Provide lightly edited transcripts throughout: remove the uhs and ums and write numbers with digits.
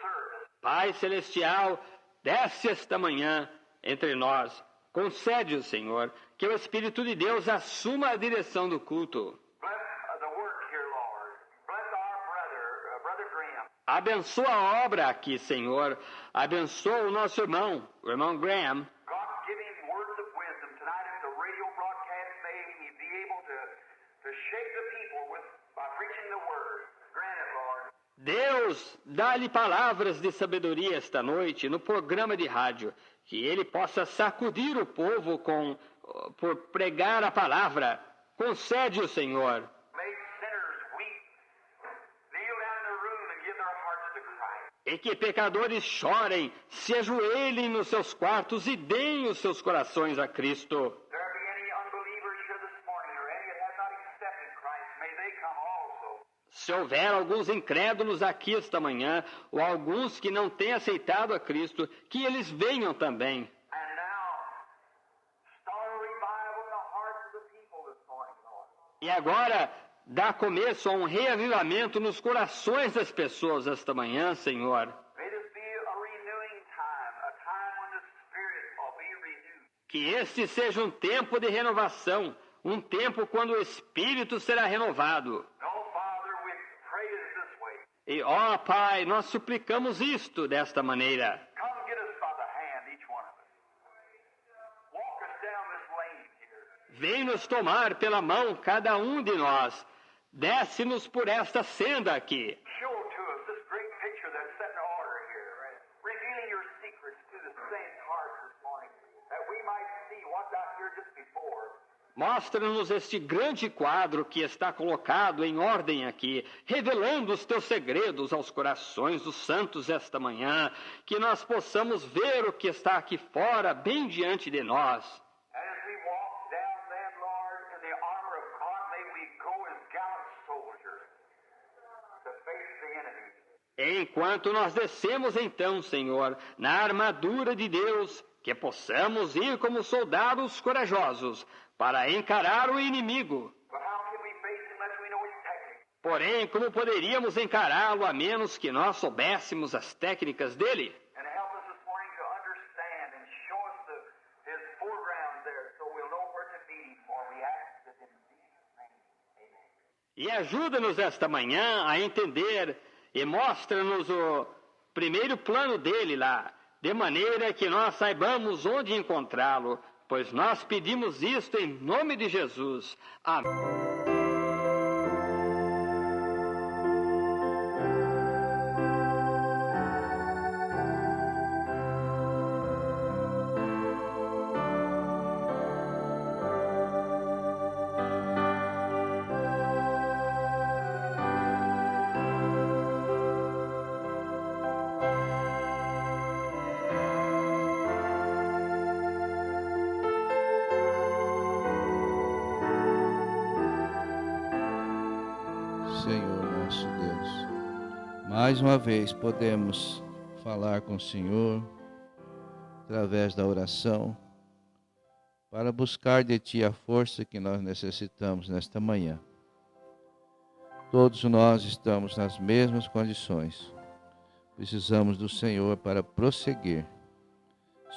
service. Pai Celestial, desce esta manhã entre nós. Concede, Senhor, que o Espírito de Deus assuma a direção do culto. Bless the work here, Lord. Bless our brother Graham. Abençoa a obra aqui, Senhor. Abençoa o nosso irmão, o irmão Graham. God, give him words of wisdom tonight at the radio broadcast. May he be able to shake the people by preaching the word. Grant it, Lord. Deus, dá-lhe palavras de sabedoria esta noite no programa de rádio, que ele possa sacudir o povo por pregar a palavra. Concede-o, Senhor. Make sinners weep, kneel down in the room and give their hearts to Christ. E que pecadores chorem, se ajoelhem nos seus quartos e deem os seus corações a Cristo. There be any unbelievers here this morning, or any that have not accepted Christ, may they come also. Se houver alguns incrédulos aqui esta manhã, ou alguns que não têm aceitado a Cristo, que eles venham também. And now, start a revival in the hearts of the people this morning, Lord. E agora, dá começo a um reavivamento nos corações das pessoas esta manhã, Senhor. May this be a renewing time, a time when the Spirit will be renewed. Que este seja um tempo de renovação, um tempo quando o Espírito será renovado. No, Father, we pray it this way. E, ó Pai, nós suplicamos isto desta maneira. Come get us by the hand, each one of us. Walk us down this lane here. Vem nos tomar pela mão cada um de nós. Desce-nos por esta senda aqui. Show to us this great picture that's set in order here, revealing your secrets to the saints' hearts this morning, that we might see what's out here just before. Mostra-nos este grande quadro que está colocado em ordem aqui, revelando os teus segredos aos corações dos santos esta manhã, que nós possamos ver o que está aqui fora, bem diante de nós. And as we walk down then, Lord, in the armor of God, may we go as gallant soldiers to face the enemy. Enquanto nós descemos então, Senhor, na armadura de Deus, que possamos ir como soldados corajosos para encarar o inimigo. But how can we face him unless we know his technique? Porém, como poderíamos encará-lo a menos que nós soubéssemos as técnicas dele? And help us this morning to understand and show us his foreground there so we'll know where to meet him for we ask this in Jesus' name. Amen. E ajuda-nos esta manhã a entender e mostra-nos o primeiro plano dele lá, de maneira que nós saibamos onde encontrá-lo, pois nós pedimos isto em nome de Jesus. Amém. Senhor nosso Deus, mais uma vez podemos falar com o Senhor através da oração para buscar de Ti a força que nós necessitamos nesta manhã. Todos nós estamos nas mesmas condições, precisamos do Senhor para prosseguir.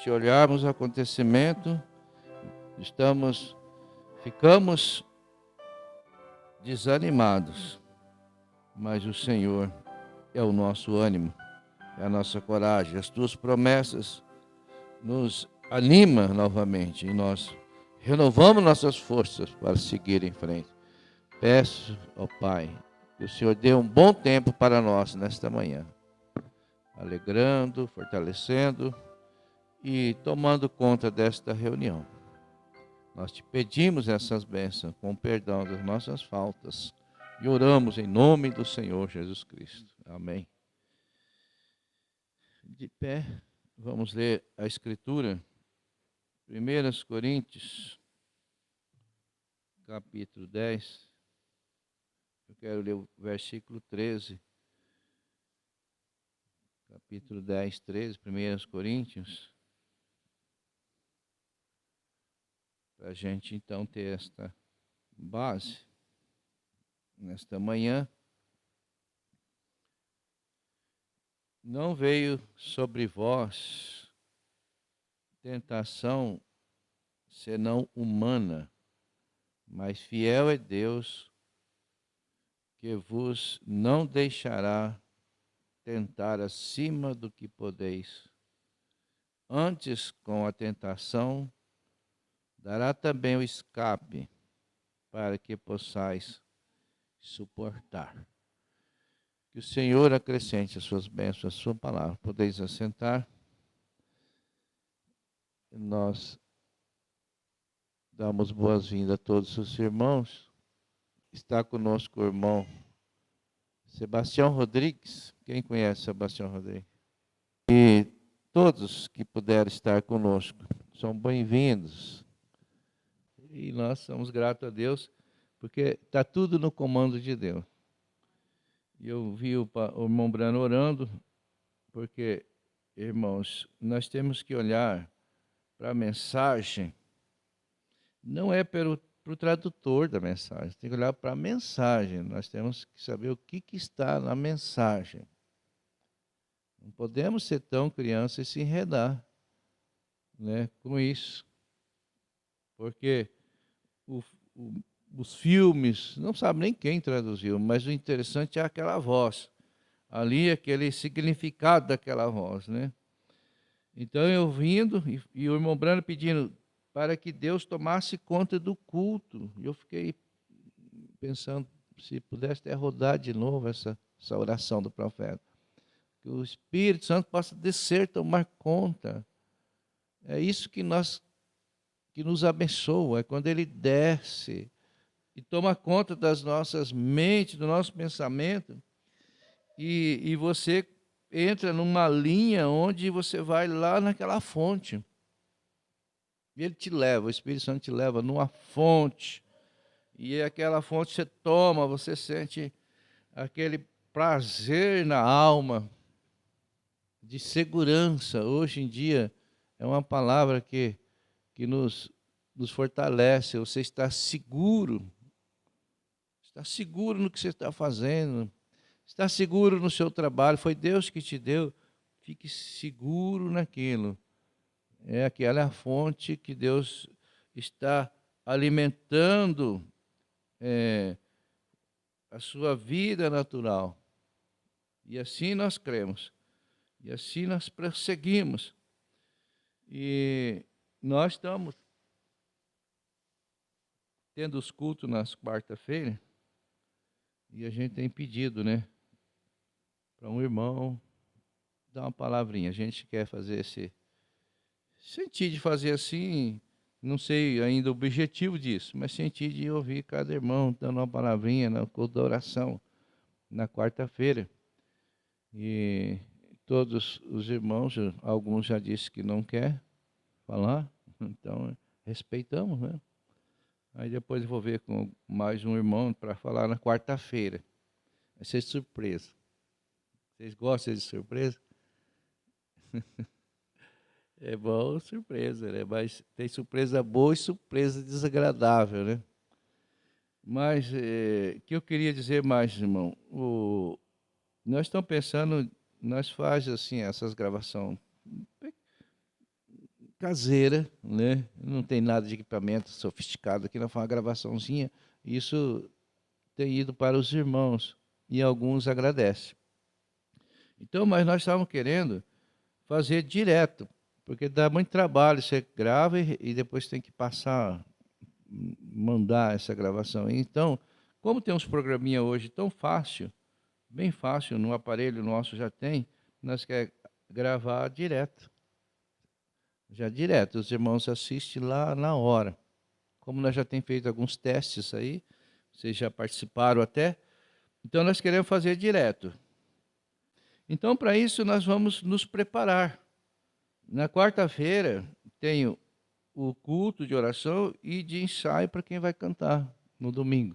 Se olharmos o acontecimento, ficamos desanimados. Mas o Senhor é o nosso ânimo, é a nossa coragem. As Tuas promessas nos animam novamente e nós renovamos nossas forças para seguir em frente. Peço ao Pai que o Senhor dê um bom tempo para nós nesta manhã, alegrando, fortalecendo e tomando conta desta reunião. Nós Te pedimos essas bênçãos com perdão das nossas faltas. E oramos em nome do Senhor Jesus Cristo. Amém. De pé, vamos ler a Escritura. 1 Coríntios, capítulo 10. Eu quero ler o versículo 13. Capítulo 10, 13, 1 Coríntios. Para a gente então ter esta base. Nesta manhã, não veio sobre vós tentação senão humana, mas fiel é Deus, que vos não deixará tentar acima do que podeis. Antes, com a tentação, dará também o escape, para que possais suportar. Que o Senhor acrescente as suas bênçãos, a sua palavra. Podeis assentar. Nós damos boas-vindas a todos os irmãos. Está conosco o irmão Sebastião Rodrigues. Quem conhece Sebastião Rodrigues? E todos que puderem estar conosco são bem-vindos. E nós somos gratos a Deus, porque está tudo no comando de Deus. E eu vi o irmão Brano orando, porque, irmãos, nós temos que olhar para a mensagem, não é para o tradutor da mensagem, tem que olhar para a mensagem. Nós temos que saber o que está na mensagem. Não podemos ser tão criança e se enredar, né, com isso. Porque os filmes, não sabe nem quem traduziu, mas o interessante é aquela voz. Ali, aquele significado daquela voz, né? Então, eu vindo, e o irmão Brano pedindo para que Deus tomasse conta do culto. E eu fiquei pensando, se pudesse até rodar de novo essa oração do profeta. Que o Espírito Santo possa descer, tomar conta. É isso que nos abençoa, é quando ele desce e toma conta das nossas mentes, do nosso pensamento, e você entra numa linha onde você vai lá naquela fonte. E ele te leva, o Espírito Santo te leva numa fonte, e aquela fonte você toma, você sente aquele prazer na alma, de segurança. Hoje em dia é uma palavra que nos fortalece. Você está seguro no que você está fazendo, está seguro no seu trabalho, foi Deus que te deu, fique seguro naquilo. Aquela é a fonte que Deus está alimentando a sua vida natural. E assim nós cremos, e assim nós prosseguimos. E nós estamos tendo os cultos nas quarta-feiras, e a gente tem pedido, né, para um irmão dar uma palavrinha. A gente quer fazer sentir de fazer assim, não sei ainda o objetivo disso, mas sentir de ouvir cada irmão dando uma palavrinha na culto da oração, na quarta-feira. E todos os irmãos, alguns já disseram que não quer falar, então respeitamos, né? Aí depois eu vou ver com mais um irmão para falar na quarta-feira. Vai ser surpresa. Vocês gostam de surpresa? É bom surpresa, né? Mas tem surpresa boa e surpresa desagradável, né? Mas o que eu queria dizer mais, irmão? Nós estamos pensando, nós fazemos assim, essas gravações caseira, né? Não tem nada de equipamento sofisticado aqui, nós fazemos uma gravaçãozinha. Isso tem ido para os irmãos e alguns agradecem. Então, mas nós estávamos querendo fazer direto, porque dá muito trabalho, você grava e depois tem que passar, mandar essa gravação. Então, como tem uns programinha hoje tão fácil, bem fácil, no aparelho nosso já tem, nós queremos gravar direto. Já direto, os irmãos assistem lá na hora. Como nós já temos feito alguns testes aí, vocês já participaram até, então nós queremos fazer direto. Então, para isso, nós vamos nos preparar. Na quarta-feira, tenho o culto de oração e de ensaio para quem vai cantar no domingo.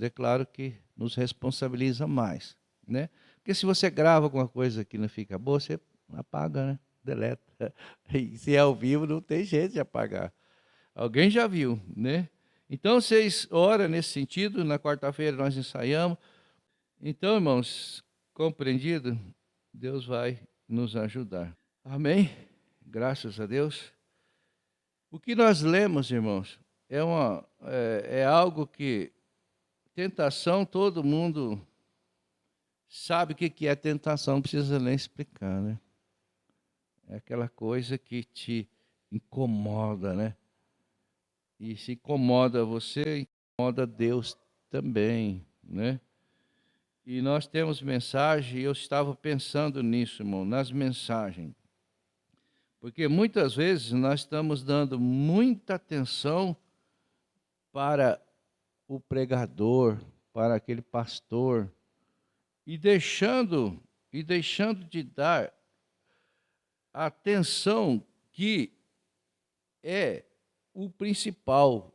É claro que nos responsabiliza mais, né? Porque se você grava alguma coisa que não fica boa, você apaga, né? Deleta. E se é ao vivo, não tem jeito de apagar. Alguém já viu, né? Então, vocês oram nesse sentido. Na quarta-feira nós ensaiamos. Então, irmãos, compreendido? Deus vai nos ajudar. Amém? Graças a Deus. O que nós lemos, irmãos, é algo que tentação, todo mundo sabe o que é tentação, não precisa nem explicar, né? É aquela coisa que te incomoda, né? E se incomoda você, incomoda Deus também, né? E nós temos mensagem, e eu estava pensando nisso, irmão, nas mensagens. Porque muitas vezes nós estamos dando muita atenção para o pregador, para aquele pastor, e deixando de dar a atenção que é o principal.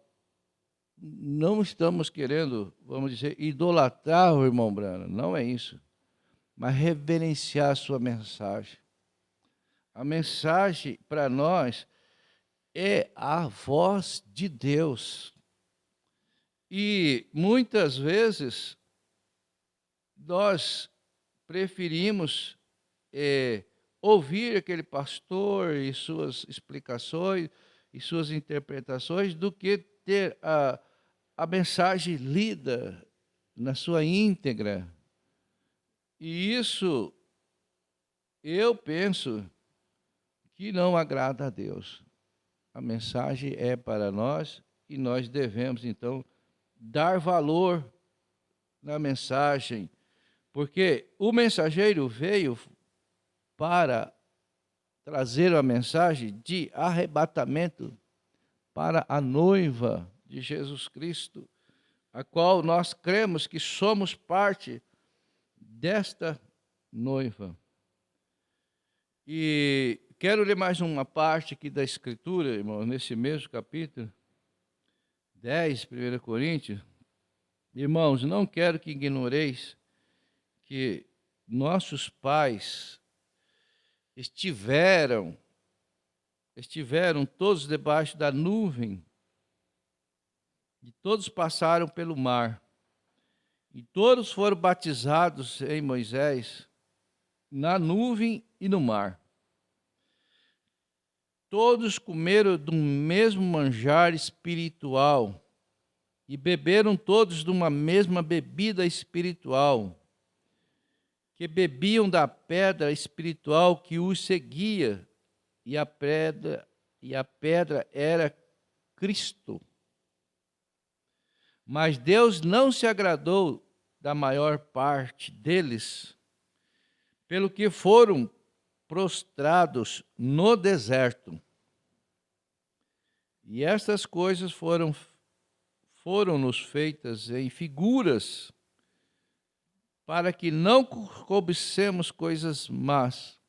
Não estamos querendo, vamos dizer, idolatrar o irmão Brana, não é isso, mas reverenciar a sua mensagem. A mensagem para nós é a voz de Deus. E muitas vezes nós preferimos ouvir aquele pastor e suas explicações e suas interpretações do que ter a mensagem lida na sua íntegra. E isso, eu penso que não agrada a Deus. A mensagem é para nós e nós devemos, então, dar valor na mensagem, porque o mensageiro veio para trazer a mensagem de arrebatamento para a noiva de Jesus Cristo, a qual nós cremos que somos parte desta noiva. E quero ler mais uma parte aqui da Escritura, irmão, nesse mesmo capítulo 10, 1 Coríntios. Irmãos, não quero que ignoreis que nossos pais estiveram todos debaixo da nuvem, e todos passaram pelo mar, e todos foram batizados em Moisés, na nuvem e no mar. Todos comeram do mesmo manjar espiritual, e beberam todos de uma mesma bebida espiritual, que bebiam da pedra espiritual que os seguia, e a pedra era Cristo. Mas Deus não se agradou da maior parte deles, pelo que foram prostrados no deserto. E estas coisas foram-nos feitas em figuras, para que não cobicemos coisas más,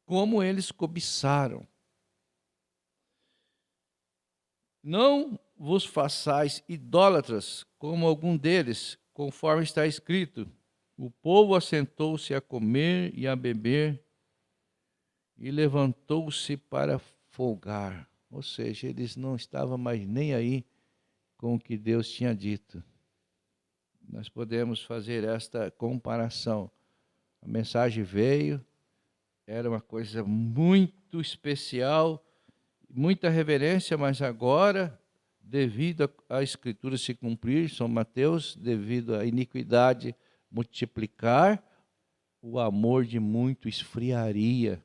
como eles cobiçaram. Não vos façais idólatras, como algum deles, conforme está escrito: o povo assentou-se a comer e a beber, e levantou-se para folgar. Ou seja, eles não estavam mais nem aí com o que Deus tinha dito. Nós podemos fazer esta comparação. A mensagem veio, era uma coisa muito especial, muita reverência, mas agora, devido à Escritura se cumprir, São Mateus, devido à iniquidade multiplicar, o amor de muito esfriaria.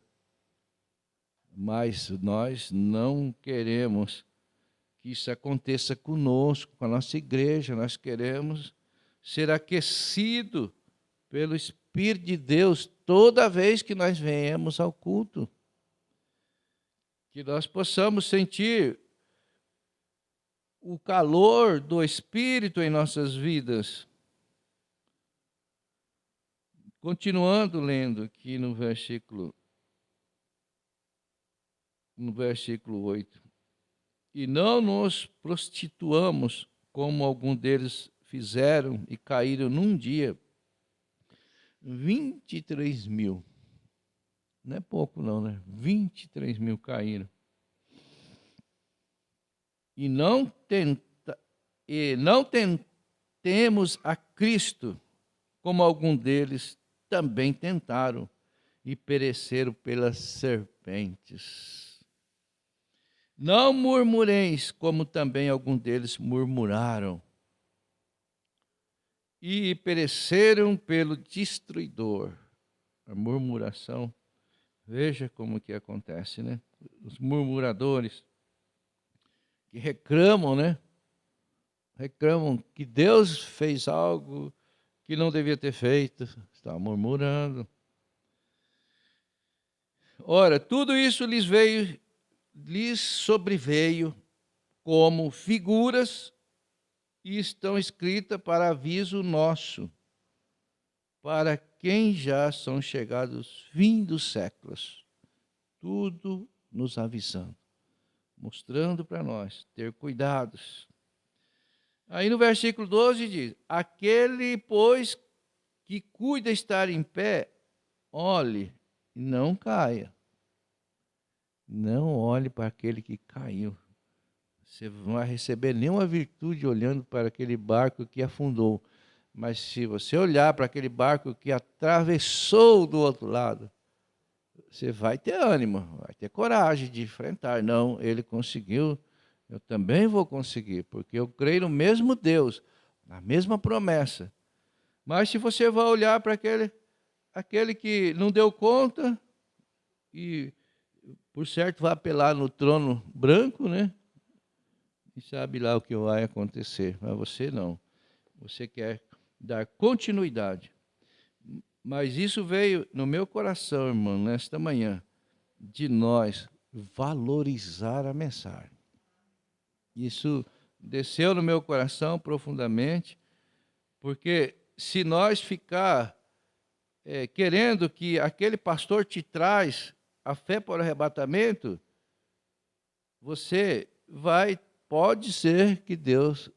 Mas nós não queremos que isso aconteça conosco, com a nossa igreja. Nós queremos ser aquecido pelo Espírito de Deus toda vez que nós venhamos ao culto. Que nós possamos sentir o calor do Espírito em nossas vidas. Continuando lendo aqui no versículo 8. E não nos prostituamos, como algum deles fizeram e caíram num dia 23 mil. Não é pouco não, né? 23 mil caíram. E não tentemos a Cristo, como algum deles também tentaram e pereceram pelas serpentes. Não murmureis, como também alguns deles murmuraram e pereceram pelo destruidor. A murmuração, veja como que acontece, né? Os murmuradores que reclamam, né? Reclamam que Deus fez algo que não devia ter feito, está murmurando. Ora, tudo isso lhes sobreveio como figuras e estão escritas para aviso nosso, para quem já são chegados os fins dos séculos, tudo nos avisando, mostrando para nós ter cuidados. Aí no versículo 12 diz: aquele, pois, que cuida estar em pé, olhe e não caia. Não olhe para aquele que caiu. Você não vai receber nenhuma virtude olhando para aquele barco que afundou. Mas se você olhar para aquele barco que atravessou do outro lado, você vai ter ânimo, vai ter coragem de enfrentar. Não, ele conseguiu, eu também vou conseguir, porque eu creio no mesmo Deus, na mesma promessa. Mas se você vai olhar para aquele que não deu conta e, por certo, vai apelar no trono branco, né? E sabe lá o que vai acontecer. Mas você não. Você quer dar continuidade. Mas isso veio no meu coração, irmão, nesta manhã, de nós valorizar a mensagem. Isso desceu no meu coração profundamente, porque se nós ficar querendo que aquele pastor te traz a fé para o arrebatamento, pode ser que Deus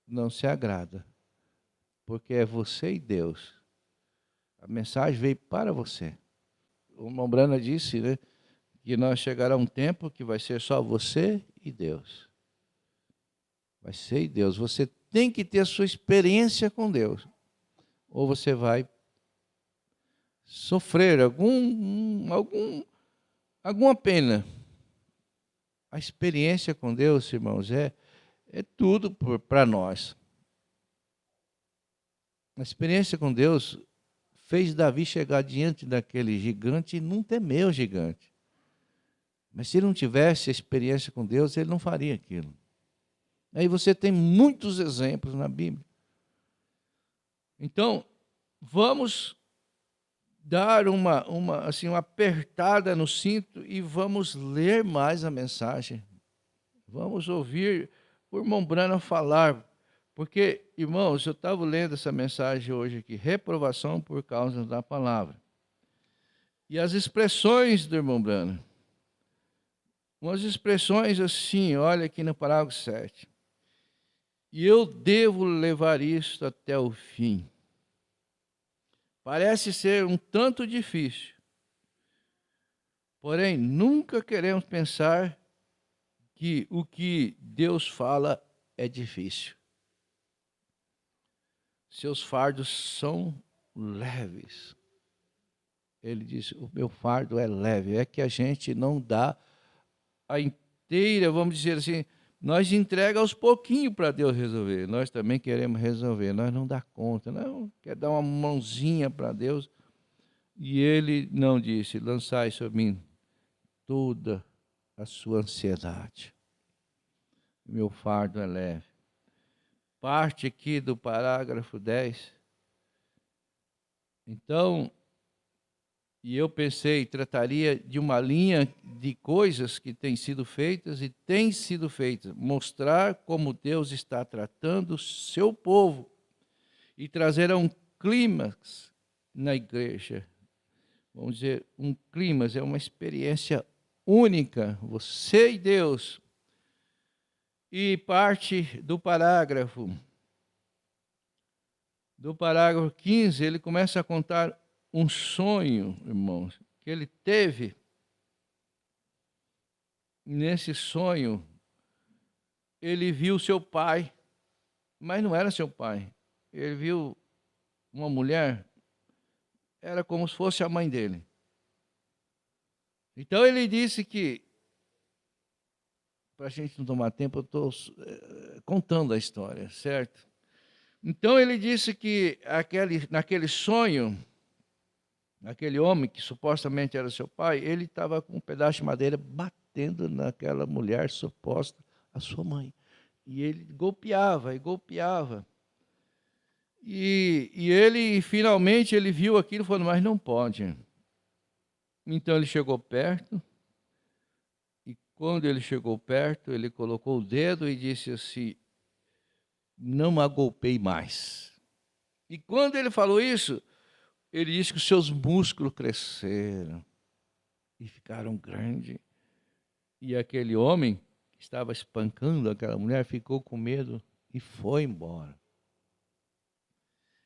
não se agrada, porque é você e Deus. A mensagem veio para você. O irmão Brana disse, né, que nós chegará um tempo que vai ser só você e Deus. Vai ser e Deus. Você tem que ter a sua experiência com Deus, ou você vai sofrer alguma pena. A experiência com Deus, irmãos, é tudo para nós. A experiência com Deus fez Davi chegar diante daquele gigante e não temer o gigante. Mas se ele não tivesse experiência com Deus, ele não faria aquilo. Aí você tem muitos exemplos na Bíblia. Então, vamos dar uma apertada no cinto e vamos ler mais a mensagem. Vamos ouvir o irmão Brana falar. Porque, irmãos, eu estava lendo essa mensagem hoje aqui, reprovação por causa da palavra. E as expressões do irmão Brana, umas expressões assim, olha aqui no parágrafo 7. E eu devo levar isto até o fim. Parece ser um tanto difícil. Porém, nunca queremos pensar que o que Deus fala é difícil. Seus fardos são leves. Ele disse, o meu fardo é leve. É que a gente não dá a inteira, vamos dizer assim, nós entrega aos pouquinhos para Deus resolver. Nós também queremos resolver, nós não dá conta, não quer dar uma mãozinha para Deus. E ele não disse, lançai sobre mim toda a sua ansiedade. Meu fardo é leve. Parte aqui do parágrafo 10. Então, e eu pensei, trataria de uma linha de coisas que têm sido feitas e têm sido feitas. Mostrar como Deus está tratando o seu povo e trazer um clímax na igreja. Vamos dizer, um clímax, é uma experiência única, você e Deus. E parte do parágrafo 15, ele começa a contar um sonho, irmãos, que ele teve. Nesse sonho, ele viu seu pai, mas não era seu pai. Ele viu uma mulher era como se fosse a mãe dele. Então ele disse que, para a gente não tomar tempo, eu estou contando a história, certo? Então ele disse que naquele sonho, aquele homem que supostamente era seu pai, ele estava com um pedaço de madeira batendo naquela mulher suposta, a sua mãe. E ele golpeava e golpeava. E ele, finalmente, ele viu aquilo e falou, mas não pode. Então ele chegou perto, e quando ele chegou perto, ele colocou o dedo e disse assim, não a golpei mais. E quando ele falou isso, ele disse que os seus músculos cresceram e ficaram grandes. E aquele homem que estava espancando aquela mulher ficou com medo e foi embora.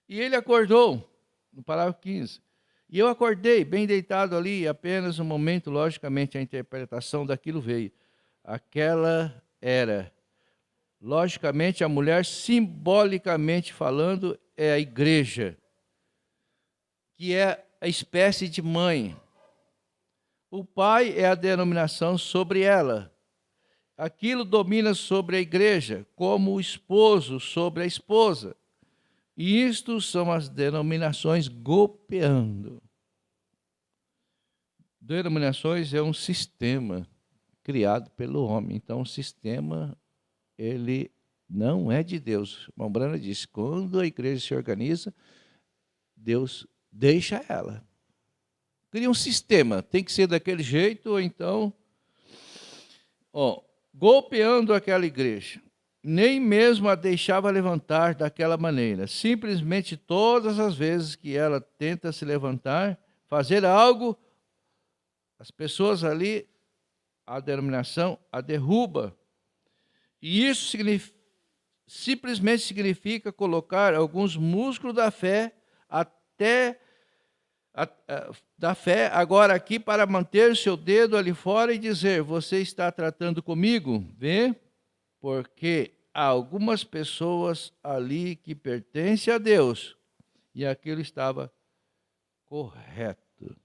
E ele acordou, no parágrafo 15. E eu acordei, bem deitado ali, apenas um momento, logicamente, a interpretação daquilo veio. Aquela era, logicamente, a mulher, simbolicamente falando, é a igreja, que é a espécie de mãe. O pai é a denominação sobre ela. Aquilo domina sobre a igreja, como o esposo sobre a esposa. E isto são as denominações golpeando. Denominações é um sistema criado pelo homem. Então, o sistema, ele não é de Deus. Mombrana diz, quando a igreja se organiza, Deus deixa ela. Cria um sistema, tem que ser daquele jeito, ou então, golpeando aquela igreja. Nem mesmo a deixava levantar daquela maneira. Simplesmente todas as vezes que ela tenta se levantar, fazer algo, as pessoas ali, a denominação, a derruba. E isso simplesmente significa colocar alguns músculos da fé da fé agora aqui para manter o seu dedo ali fora e dizer, você está tratando comigo? Vê? Porque há algumas pessoas ali que pertencem a Deus e aquilo estava correto.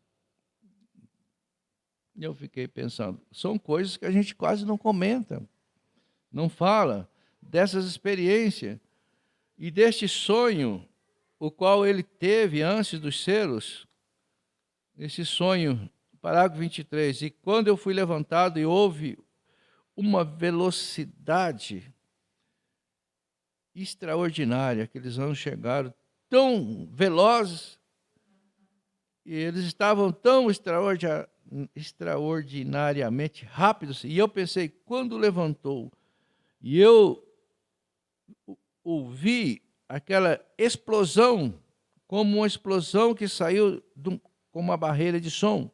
E eu fiquei pensando, são coisas que a gente quase não comenta, não fala dessas experiências e deste sonho, o qual ele teve antes dos selos, esse sonho, parágrafo 23, e quando eu fui levantado e houve uma velocidade extraordinária, aqueles anjos chegaram tão velozes, e eles estavam tão extraordinariamente rápidos, e eu pensei, quando levantou, e eu ouvi aquela explosão, como uma explosão que saiu com uma barreira de som,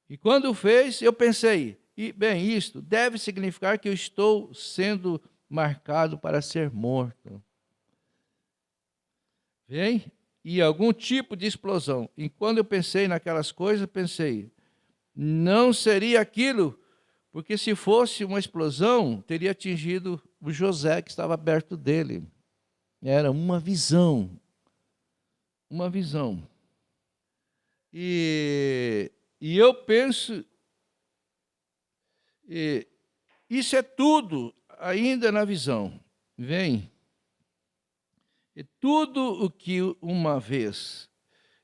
e quando fez, eu pensei, bem, isto deve significar que eu estou sendo marcado para ser morto. Vem? E algum tipo de explosão. E quando eu pensei naquelas coisas, pensei, não seria aquilo, porque se fosse uma explosão, teria atingido o José que estava perto dele. Era uma visão. Uma visão. E eu penso, isso é tudo ainda na visão. Vem. É tudo o que uma vez,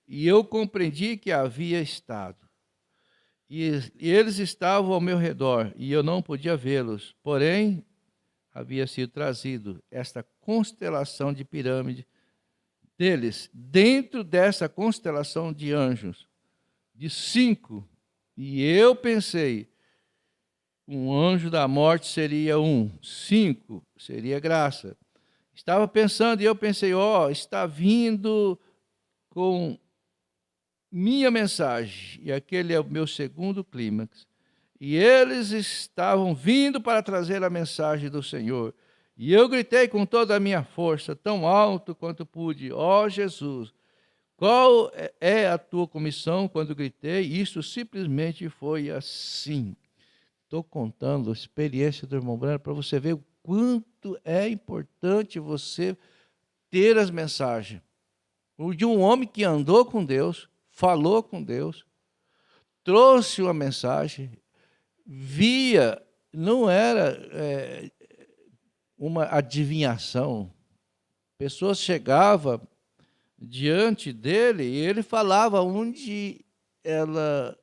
e eu compreendi que havia estado, e eles estavam ao meu redor, e eu não podia vê-los, porém, havia sido trazido esta constelação de pirâmide deles, dentro dessa constelação de anjos, de 5, e eu pensei, um anjo da morte seria 5 seria graça. Estava pensando e eu pensei, está vindo com minha mensagem, e aquele é o meu segundo clímax. E eles estavam vindo para trazer a mensagem do Senhor. E eu gritei com toda a minha força, tão alto quanto pude, Jesus, qual é a tua comissão? Quando gritei, isso simplesmente foi assim. Estou contando a experiência do irmão Brano para você ver o quanto é importante você ter as mensagens. o de um homem que andou com Deus, falou com Deus, trouxe uma mensagem, via, não era uma adivinhação. Pessoas chegavam diante dele e ele falava onde ela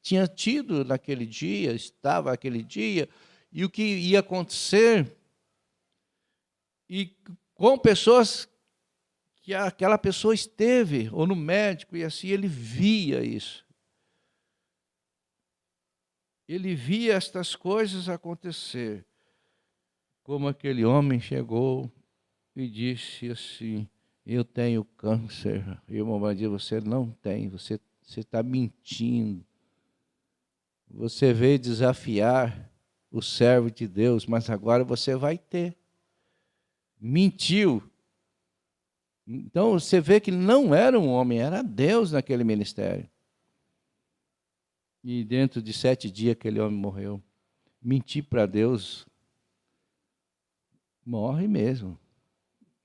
tinha tido naquele dia, estava aquele dia, e o que ia acontecer. E com pessoas que aquela pessoa esteve, ou no médico, e assim ele via isso. Ele via estas coisas acontecer. Como aquele homem chegou e disse assim: eu tenho câncer. E o irmão disse: você não tem, você está mentindo. Você veio desafiar o servo de Deus, mas agora você vai ter. Mentiu. Então você vê que não era um homem, era Deus naquele ministério. E dentro de 7 dias aquele homem morreu. Mentir para Deus, morre mesmo.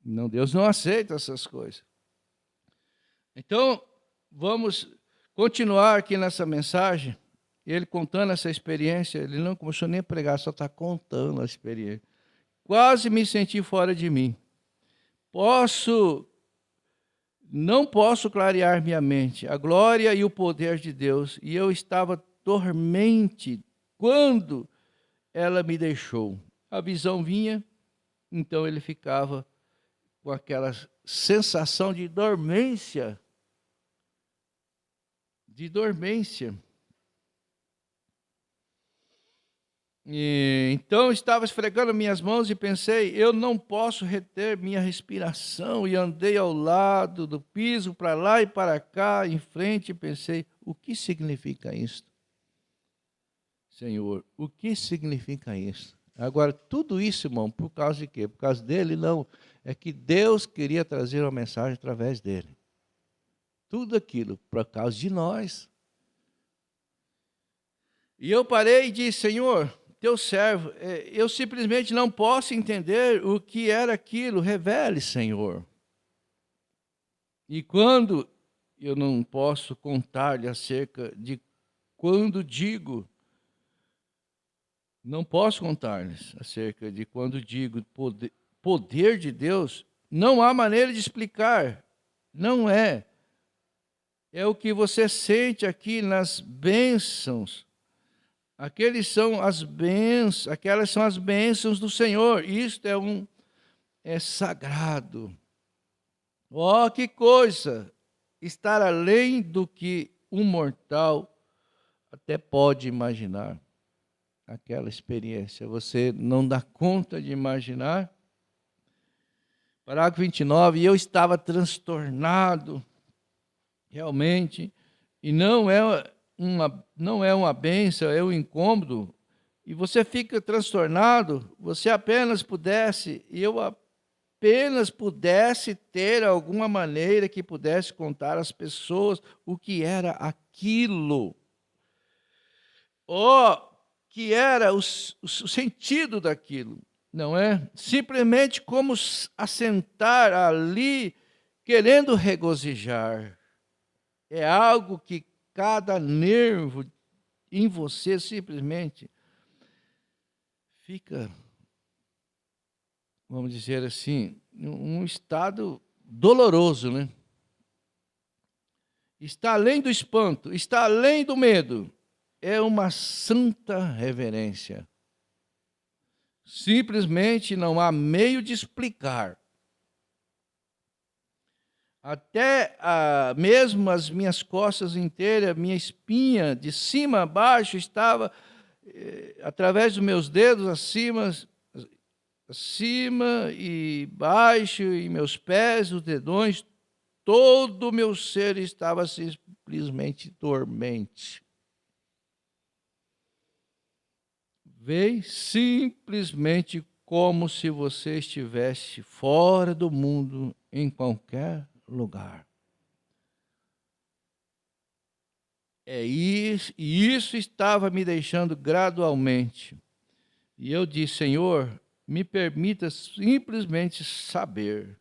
Não, Deus não aceita essas coisas. Então, vamos continuar aqui nessa mensagem. Ele contando essa experiência, ele não começou nem a pregar, só está contando a experiência. Quase me senti fora de mim. Não posso clarear minha mente, a glória e o poder de Deus, e eu estava dormente quando ela me deixou. A visão vinha, então ele ficava com aquela sensação de dormência. E então estava esfregando minhas mãos e pensei: eu não posso reter minha respiração, e andei ao lado do piso, para lá e para cá, em frente, e pensei: o que significa isso? Senhor, o que significa isso? Agora, tudo isso, irmão, por causa de quê? Por causa dele? Não. É que Deus queria trazer uma mensagem através dele. Tudo aquilo por causa de nós. E eu parei e disse: Senhor, teu servo, eu simplesmente não posso entender o que era aquilo. Revele, Senhor. E quando eu não posso contar-lhe acerca de quando digo, não posso contar-lhes acerca de quando digo poder de Deus, não há maneira de explicar. Não é. É o que você sente aqui nas bênçãos. Aquelas são as bênçãos do Senhor. Isto é sagrado. Oh, que coisa! Estar além do que um mortal até pode imaginar. Aquela experiência, você não dá conta de imaginar. Parágrafo 29, e eu estava transtornado, realmente, e não é uma bênção, é um incômodo, e você fica transtornado, você eu apenas pudesse ter alguma maneira que pudesse contar às pessoas o que era aquilo. Que era o sentido daquilo, não é? Simplesmente como assentar ali, querendo regozijar. É algo que cada nervo em você simplesmente fica, vamos dizer assim, um estado doloroso, né? Está além do espanto, está além do medo. É uma santa reverência. Simplesmente não há meio de explicar. Até mesmo as minhas costas inteiras, minha espinha, de cima a baixo, estava, através dos meus dedos, acima e baixo, e meus pés, os dedões, todo o meu ser estava simplesmente dormente. Veio simplesmente como se você estivesse fora do mundo, em qualquer lugar. E isso estava me deixando gradualmente. E eu disse: Senhor, me permita simplesmente saber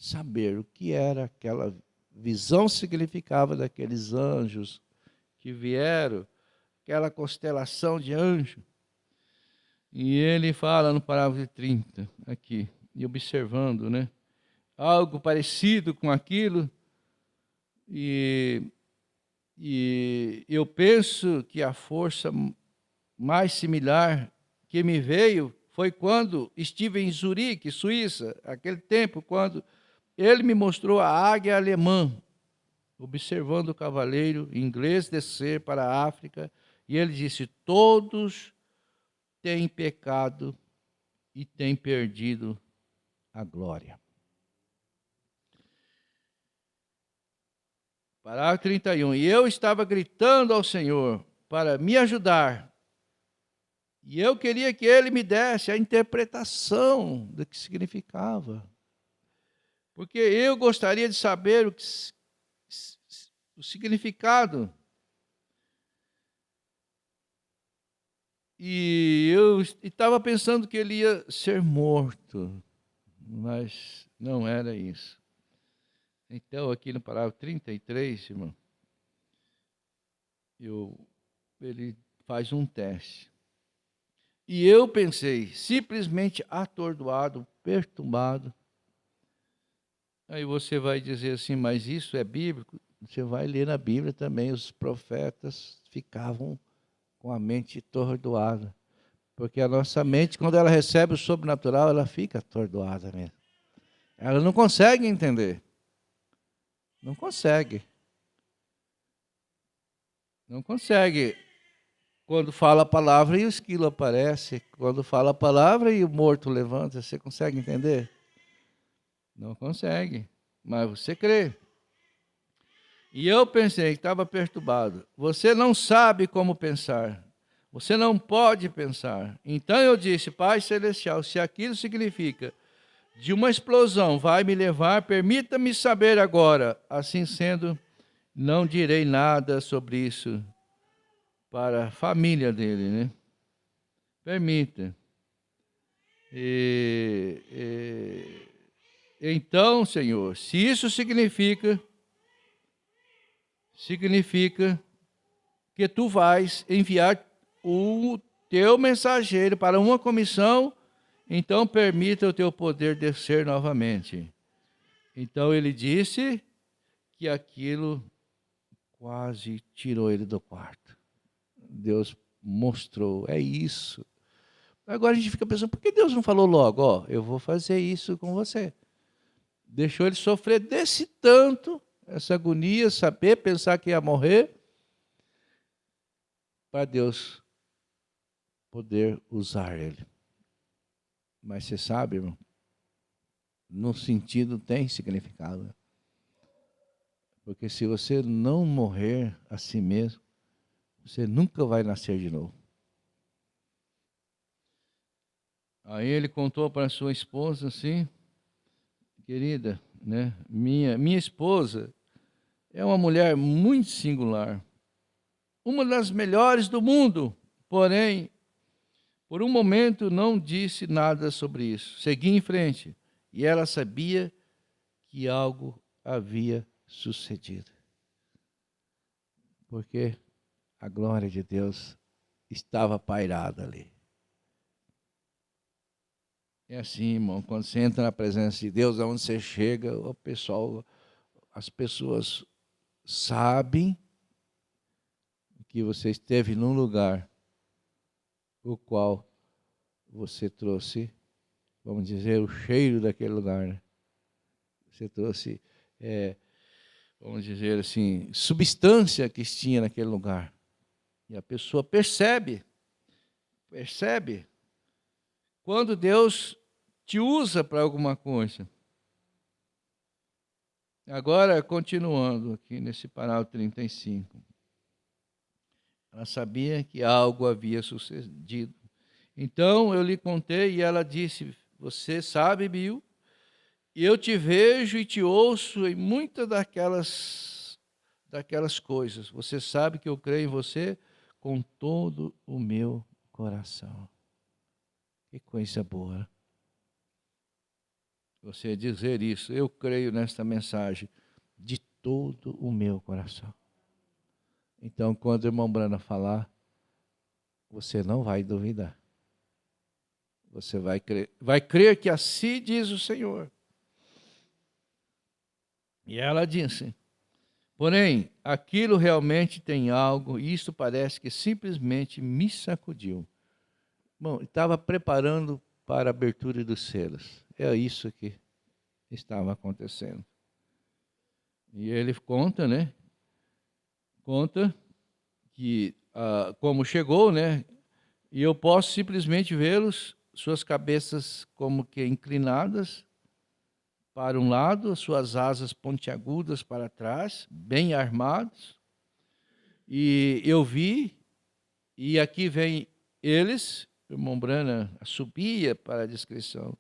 saber o que era aquela visão, significava daqueles anjos que vieram, aquela constelação de anjos. E ele fala no parágrafo 30, aqui, e observando, né? Algo parecido com aquilo, e eu penso que a força mais similar que me veio foi quando estive em Zurique, Suíça, aquele tempo, quando ele me mostrou a águia alemã, observando o cavaleiro inglês descer para a África, e ele disse: todos têm pecado e têm perdido a glória. Parágrafo 31. E eu estava gritando ao Senhor para me ajudar, e eu queria que ele me desse a interpretação do que significava, porque eu gostaria de saber o significado. E eu estava pensando que ele ia ser morto, mas não era isso. Então, aqui no parágrafo 33, irmão, ele faz um teste. E eu pensei, simplesmente atordoado, perturbado. Aí você vai dizer assim, mas isso é bíblico? Você vai ler na Bíblia também, os profetas ficavam com a mente atordoada. Porque a nossa mente, quando ela recebe o sobrenatural, ela fica atordoada mesmo. Ela não consegue entender. Não consegue. Não consegue. Quando fala a palavra e o esquilo aparece. Quando fala a palavra e o morto levanta. Você consegue entender? Não consegue. Mas você crê. E eu pensei que estava perturbado. Você não sabe como pensar. Você não pode pensar. Então eu disse, Pai Celestial, se aquilo significa de uma explosão vai me levar, permita-me saber agora. Assim sendo, não direi nada sobre isso para a família dele, né? Permita. Então, Senhor, se isso significa que tu vais enviar o teu mensageiro para uma comissão, então permita o teu poder descer novamente. Então ele disse que aquilo quase tirou ele do quarto. Deus mostrou, é isso. Agora a gente fica pensando, por que Deus não falou logo? Ó, eu vou fazer isso com você. Deixou ele sofrer desse tanto, essa agonia, saber, pensar que ia morrer, para Deus poder usar ele. Mas você sabe, irmão, no sentido tem significado. Porque se você não morrer a si mesmo, você nunca vai nascer de novo. Aí ele contou para sua esposa assim, querida, né? Minha esposa é uma mulher muito singular, uma das melhores do mundo, porém, por um momento não disse nada sobre isso. Segui em frente e ela sabia que algo havia sucedido. Porque a glória de Deus estava pairada ali. É assim, irmão, quando você entra na presença de Deus, aonde você chega, as pessoas sabem que você esteve num lugar o qual você trouxe, vamos dizer, o cheiro daquele lugar, né? Você trouxe, vamos dizer assim, substância que tinha naquele lugar. E a pessoa percebe quando Deus te usa para alguma coisa. Agora, continuando aqui nesse parágrafo 35. Ela sabia que algo havia sucedido. Então, eu lhe contei e ela disse, você sabe, Bill, eu te vejo e te ouço em muitas daquelas coisas. Você sabe que eu creio em você com todo o meu coração. Que coisa boa. você dizer isso. Eu creio nesta mensagem de todo o meu coração. Então, quando o irmão Brana falar, você não vai duvidar. Você vai crer que assim diz o Senhor. E ela disse, porém, aquilo realmente tem algo, e isso parece que simplesmente me sacudiu. Bom, estava preparando para a abertura dos selos. É isso que estava acontecendo. E ele conta, né? Conta que como chegou, né? E eu posso simplesmente vê-los, suas cabeças como que inclinadas para um lado, suas asas pontiagudas para trás, bem armados. E eu vi, e aqui vem eles, o irmão Brana subia para a descrição,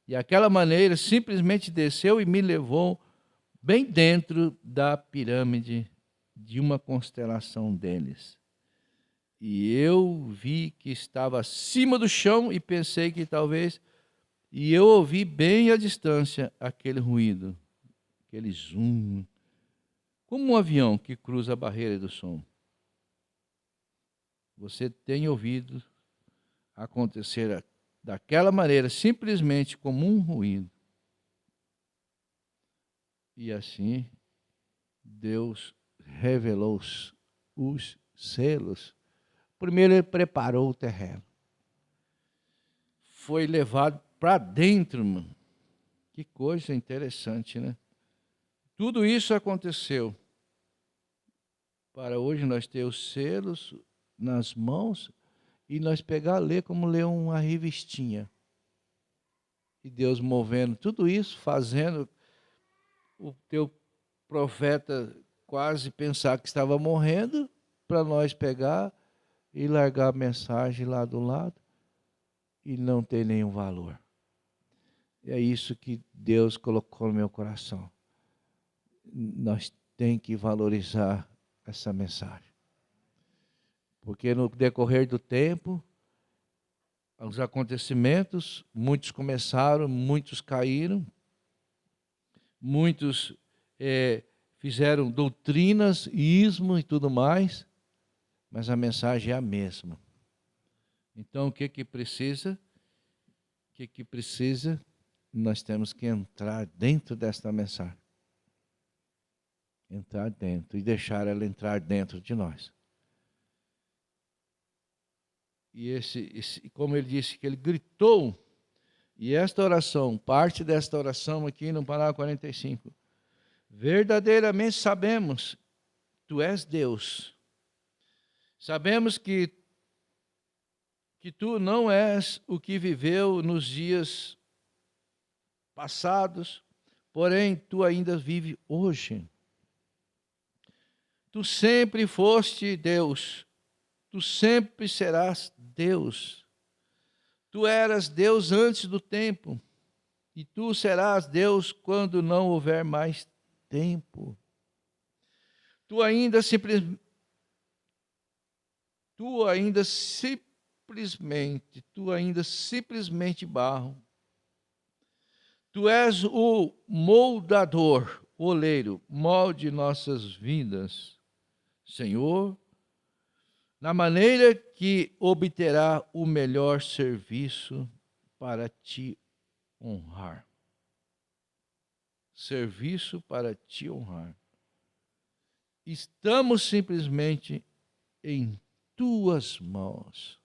e aquela maneira simplesmente desceu e me levou bem dentro da pirâmide de uma constelação deles. E eu vi que estava acima do chão e pensei que talvez... E eu ouvi bem à distância aquele ruído, aquele zoom, como um avião que cruza a barreira do som. Você tem ouvido acontecer daquela maneira, simplesmente como um ruído. E assim, Deus revelou os selos. Primeiro ele preparou o terreno. Foi levado para dentro, mano. Que coisa interessante, né? Tudo isso aconteceu para hoje nós ter os selos nas mãos e nós pegar, ler como ler uma revistinha. E Deus movendo tudo isso, fazendo o teu profeta quase pensar que estava morrendo, para nós pegar e largar a mensagem lá do lado e não ter nenhum valor. É isso que Deus colocou no meu coração. Nós temos que valorizar essa mensagem. Porque no decorrer do tempo, os acontecimentos, muitos começaram, muitos caíram, muitos fizeram doutrinas, ismo e tudo mais, mas a mensagem é a mesma. Então, o que precisa? O que precisa? Nós temos que entrar dentro desta mensagem. Entrar dentro e deixar ela entrar dentro de nós. E como ele disse, que ele gritou, e esta oração, parte desta oração aqui no parágrafo 45, verdadeiramente sabemos, tu és Deus. Sabemos que tu não és o que viveu nos dias passados, porém tu ainda vive hoje. Tu sempre foste Deus, tu sempre serás Deus. Tu eras Deus antes do tempo, e tu serás Deus quando não houver mais tempo. Tu ainda simplesmente barro. Tu és o moldador, oleiro, molde nossas vidas, Senhor, na maneira que obterá o melhor serviço para te honrar. Serviço para te honrar. Estamos simplesmente em tuas mãos.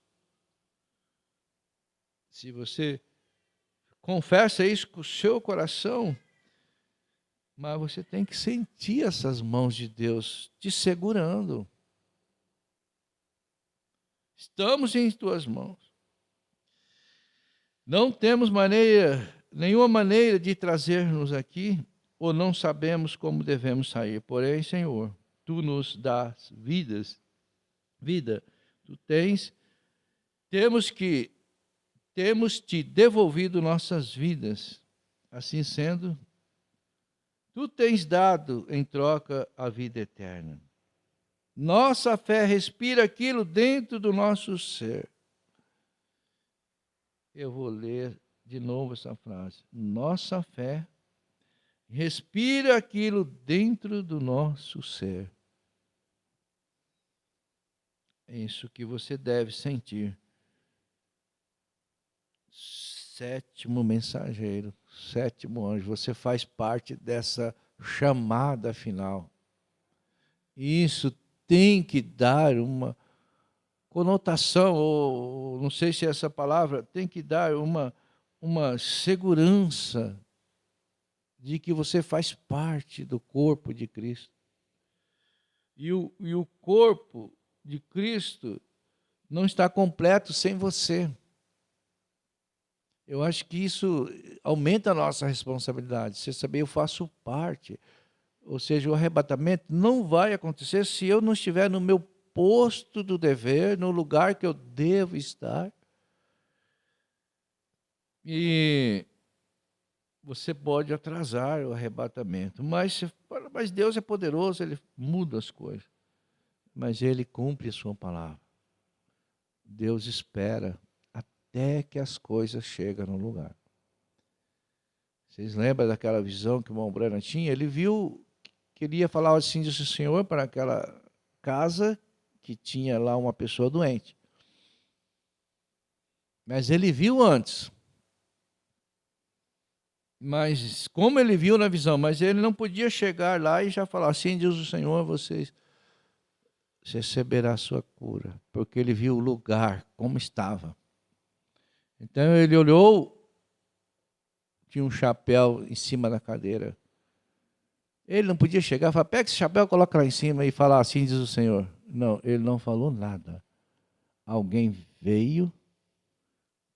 Se você confessa isso com o seu coração, mas você tem que sentir essas mãos de Deus te segurando. Estamos em tuas mãos. Não temos nenhuma maneira de trazer-nos aqui, ou não sabemos como devemos sair. Porém, Senhor, tu nos dás vida. Tu temos te devolvido nossas vidas. Assim sendo, tu tens dado em troca a vida eterna. Nossa fé respira aquilo dentro do nosso ser. Eu vou ler de novo essa frase. Nossa fé respira aquilo dentro do nosso ser. É isso que você deve sentir. Sétimo mensageiro, sétimo anjo, você faz parte dessa chamada final. Isso tem que dar uma conotação, ou não sei se é essa palavra, tem que dar uma segurança de que você faz parte do corpo de Cristo. E o corpo de Cristo não está completo sem você. Eu acho que isso aumenta a nossa responsabilidade. Você saber, eu faço parte. Ou seja, o arrebatamento não vai acontecer se eu não estiver no meu posto do dever, no lugar que eu devo estar. E você pode atrasar o arrebatamento. Mas Deus é poderoso, Ele muda as coisas. Mas Ele cumpre a sua palavra. Deus espera até que as coisas chegam no lugar. Vocês lembram daquela visão que o irmão Branham tinha? Ele viu, queria falar assim, disse o Senhor, para aquela casa que tinha lá uma pessoa doente. Mas ele viu antes. Mas como ele viu na visão, mas ele não podia chegar lá e já falar, assim diz o Senhor, você receberá a sua cura. Porque ele viu o lugar, como estava. Então ele olhou, tinha um chapéu em cima da cadeira. Ele não podia chegar e falar, pega esse chapéu, coloca lá em cima e falar, assim diz o Senhor. Não, ele não falou nada. Alguém veio,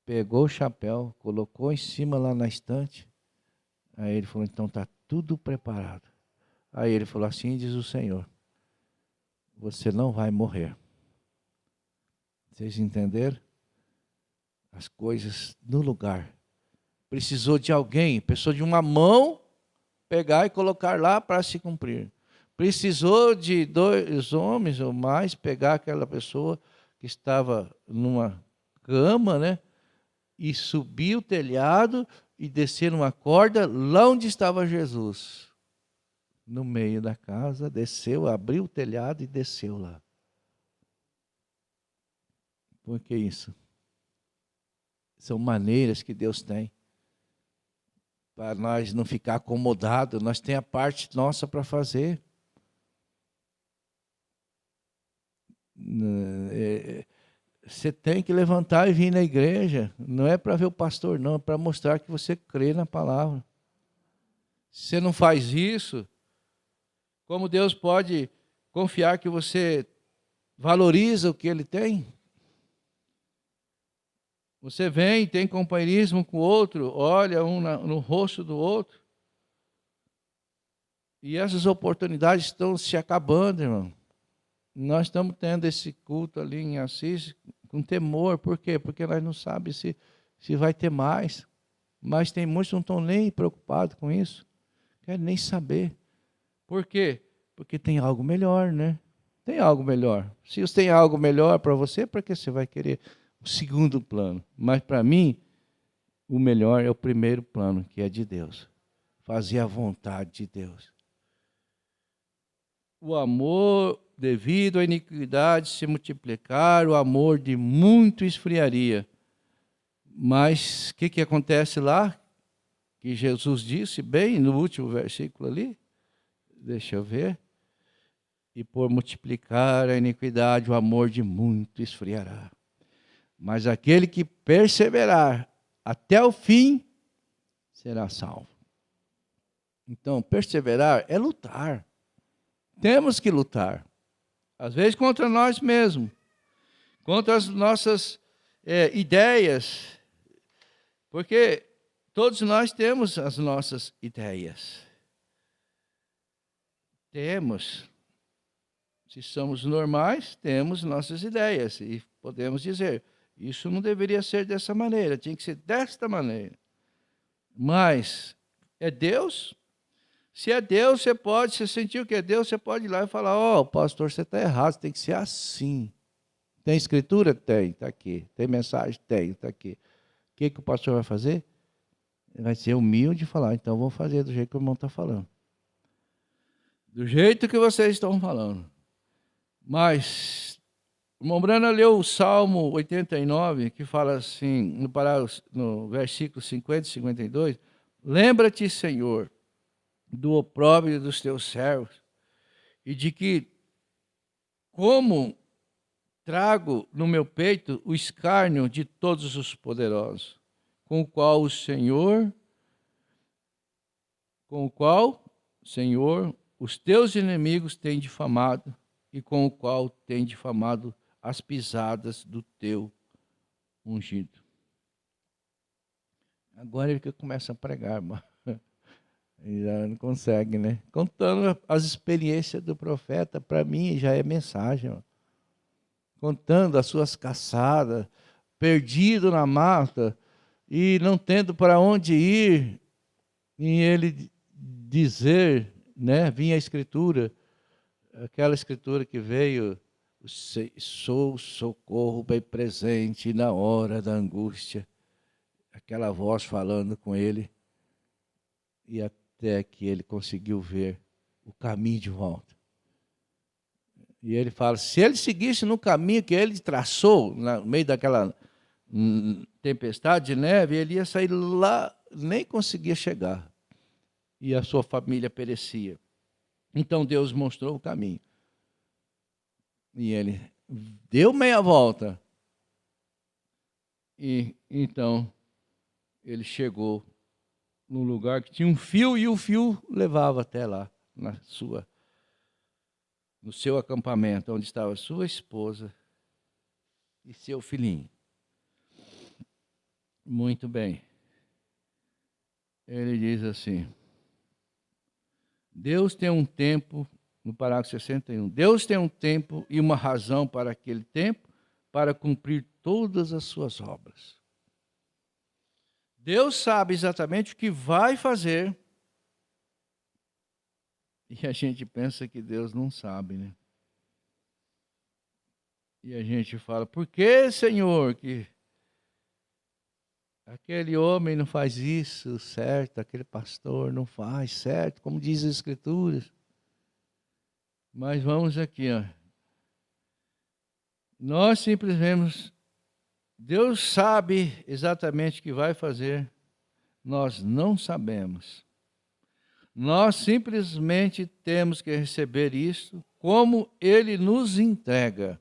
pegou o chapéu, colocou em cima lá na estante. Aí ele falou, então está tudo preparado. Aí ele falou, assim diz o Senhor, você não vai morrer. Vocês entenderam? As coisas no lugar. Precisou de alguém, precisou de uma mão, pegar e colocar lá para se cumprir. Precisou de 2 homens ou mais, pegar aquela pessoa que estava numa cama, né? E subir o telhado e descer numa corda lá onde estava Jesus. No meio da casa, desceu, abriu o telhado e desceu lá. Por que isso? São maneiras que Deus tem para nós não ficar acomodados. Nós temos a parte nossa para fazer. Você tem que levantar e vir na igreja. Não é para ver o pastor, não. É para mostrar que você crê na palavra. Se você não faz isso, como Deus pode confiar que você valoriza o que Ele tem? Você vem, tem companheirismo com o outro, olha um no rosto do outro. E essas oportunidades estão se acabando, irmão. Nós estamos tendo esse culto ali em Assis com temor. Por quê? Porque nós não sabemos se vai ter mais. Mas tem muitos que não estão nem preocupados com isso. Querem nem saber. Por quê? Porque tem algo melhor, né? Tem algo melhor. Se você tem algo melhor para você, para que você vai querer o segundo plano? Mas para mim, o melhor é o primeiro plano, que é de Deus. Fazer a vontade de Deus. O amor, devido à iniquidade, se multiplicar, o amor de muito esfriaria. Mas o que acontece lá? Que Jesus disse bem no último versículo ali. Deixa eu ver. E por multiplicar a iniquidade, o amor de muito esfriará. Mas aquele que perseverar até o fim, será salvo. Então, perseverar é lutar. Temos que lutar. Às vezes contra nós mesmos. Contra as nossas ideias. Porque todos nós temos as nossas ideias. Temos. Se somos normais, temos nossas ideias. E podemos dizer, isso não deveria ser dessa maneira, tinha que ser desta maneira. Mas é Deus? Se é Deus, você sentiu que é Deus, você pode ir lá e falar, pastor, você está errado, tem que ser assim. Tem escritura? Tem, está aqui. Tem mensagem? Tem, está aqui. O que o pastor vai fazer? vai ser humilde e falar, então vou fazer do jeito que o irmão está falando. Do jeito que vocês estão falando. Mas o irmão Brana leu o Salmo 89, que fala assim, no versículo 50 e 52, lembra-te, Senhor, do opróbrio dos teus servos, e de que, como trago no meu peito o escárnio de todos os poderosos, com o qual, Senhor, os teus inimigos têm difamado, e com o qual têm difamado as pisadas do teu ungido. Agora ele que começa a pregar, irmão. Ele já não consegue, né? Contando as experiências do profeta, para mim já é mensagem. Ó. Contando as suas caçadas, perdido na mata e não tendo para onde ir, e ele dizer, né? Vinha a escritura, aquela escritura que veio, sou socorro bem presente na hora da angústia. Aquela voz falando com ele, e até que ele conseguiu ver o caminho de volta. E ele fala, se ele seguisse no caminho que ele traçou, no meio daquela tempestade de neve, ele ia sair lá, nem conseguia chegar. E a sua família perecia. Então Deus mostrou o caminho. E ele deu meia volta. E então ele chegou num lugar que tinha um fio, e o fio levava até lá, no seu acampamento, onde estava sua esposa e seu filhinho. Muito bem. Ele diz assim, Deus tem um tempo, no parágrafo 61, Deus tem um tempo e uma razão para aquele tempo, para cumprir todas as suas obras. Deus sabe exatamente o que vai fazer, e a gente pensa que Deus não sabe, né? E a gente fala, por que, Senhor, que aquele homem não faz isso certo, aquele pastor não faz certo, como diz as Escrituras? Mas vamos aqui, ó. Nós simplesmente, Deus sabe exatamente o que vai fazer, nós não sabemos. Nós simplesmente temos que receber isso como Ele nos entrega.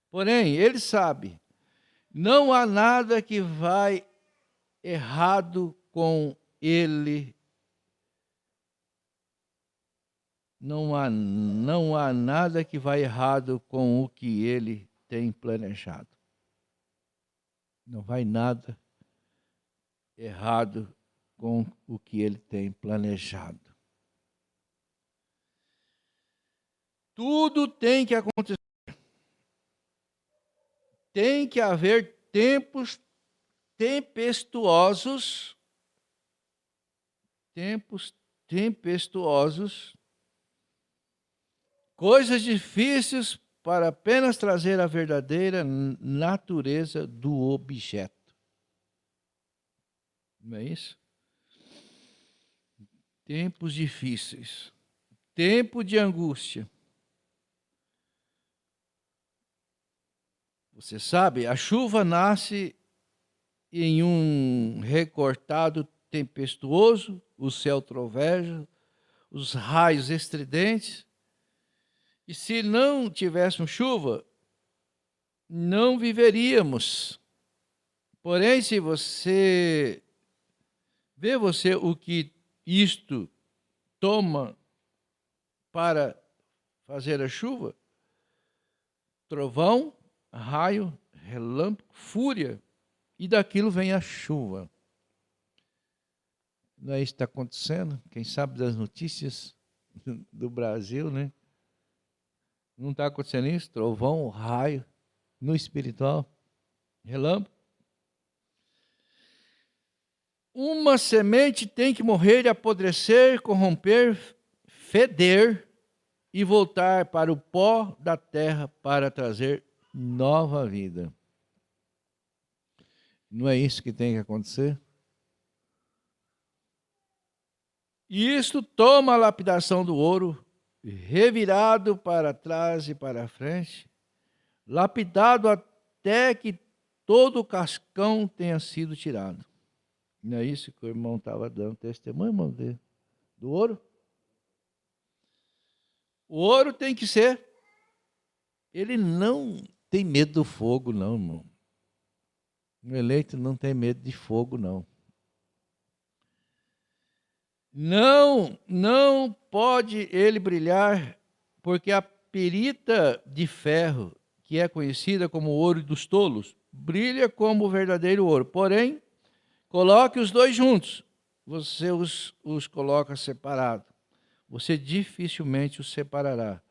Porém, Ele sabe, não há nada que vai errado com Ele. Não há nada que vai errado com o que Ele tem planejado. Não vai nada errado com o que Ele tem planejado. Tudo tem que acontecer. Tem que haver tempos tempestuosos, coisas difíceis para apenas trazer a verdadeira natureza do objeto. Não é isso? Tempos difíceis, tempo de angústia. Você sabe, a chuva nasce em um recortado tempestuoso, o céu troveja, os raios estridentes. E se não tivéssemos chuva, não viveríamos. Porém, se você vê o que isto toma para fazer a chuva, trovão, raio, relâmpago, fúria, e daquilo vem a chuva. Não é isso que está acontecendo? Quem sabe das notícias do Brasil, né? Não está acontecendo isso? Trovão, raio, no espiritual, relâmpago. Uma semente tem que morrer, apodrecer, corromper, feder e voltar para o pó da terra para trazer nova vida. Não é isso que tem que acontecer? E isto toma a lapidação do ouro, revirado para trás e para frente, lapidado até que todo o cascão tenha sido tirado. Não é isso que o irmão estava dando testemunho, irmão, do ouro? O ouro tem que ser. Ele não tem medo do fogo, não, irmão. O eleito não tem medo de fogo, não. Não pode ele brilhar, porque a perita de ferro, que é conhecida como ouro dos tolos, brilha como o verdadeiro ouro. Porém, coloque os dois juntos. Você os coloca separados. Você dificilmente os separará.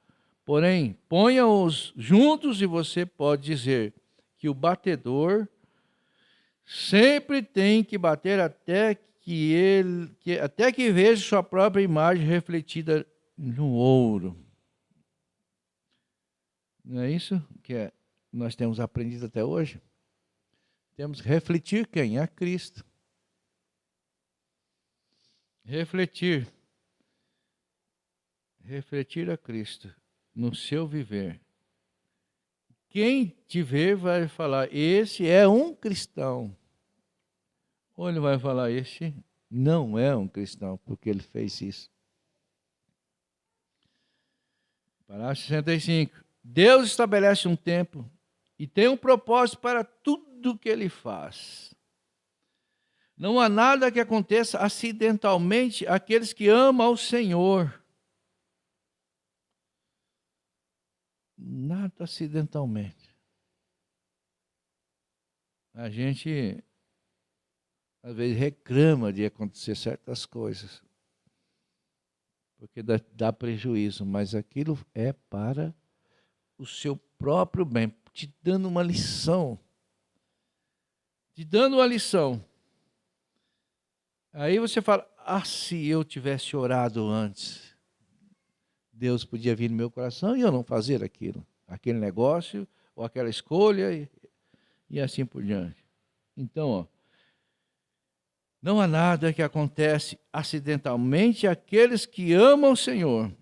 Porém, ponha-os juntos e você pode dizer que o batedor sempre tem que bater até que veja sua própria imagem refletida no ouro. Não é isso que nós temos aprendido até hoje? Temos que refletir quem? A Cristo. Refletir a Cristo no seu viver. Quem te ver vai falar, esse é um cristão. Ou ele vai falar, esse não é um cristão, porque ele fez isso. Parágrafo 65. Deus estabelece um tempo e tem um propósito para tudo que ele faz. Não há nada que aconteça acidentalmente àqueles que amam ao Senhor. Nada acidentalmente. A gente, às vezes, reclama de acontecer certas coisas, porque dá prejuízo, mas aquilo é para o seu próprio bem, te dando uma lição. Aí você fala, se eu tivesse orado antes, Deus podia vir no meu coração e eu não fazer aquele negócio, ou aquela escolha, e assim por diante. Então, não há nada que acontece acidentalmente àqueles que amam o Senhor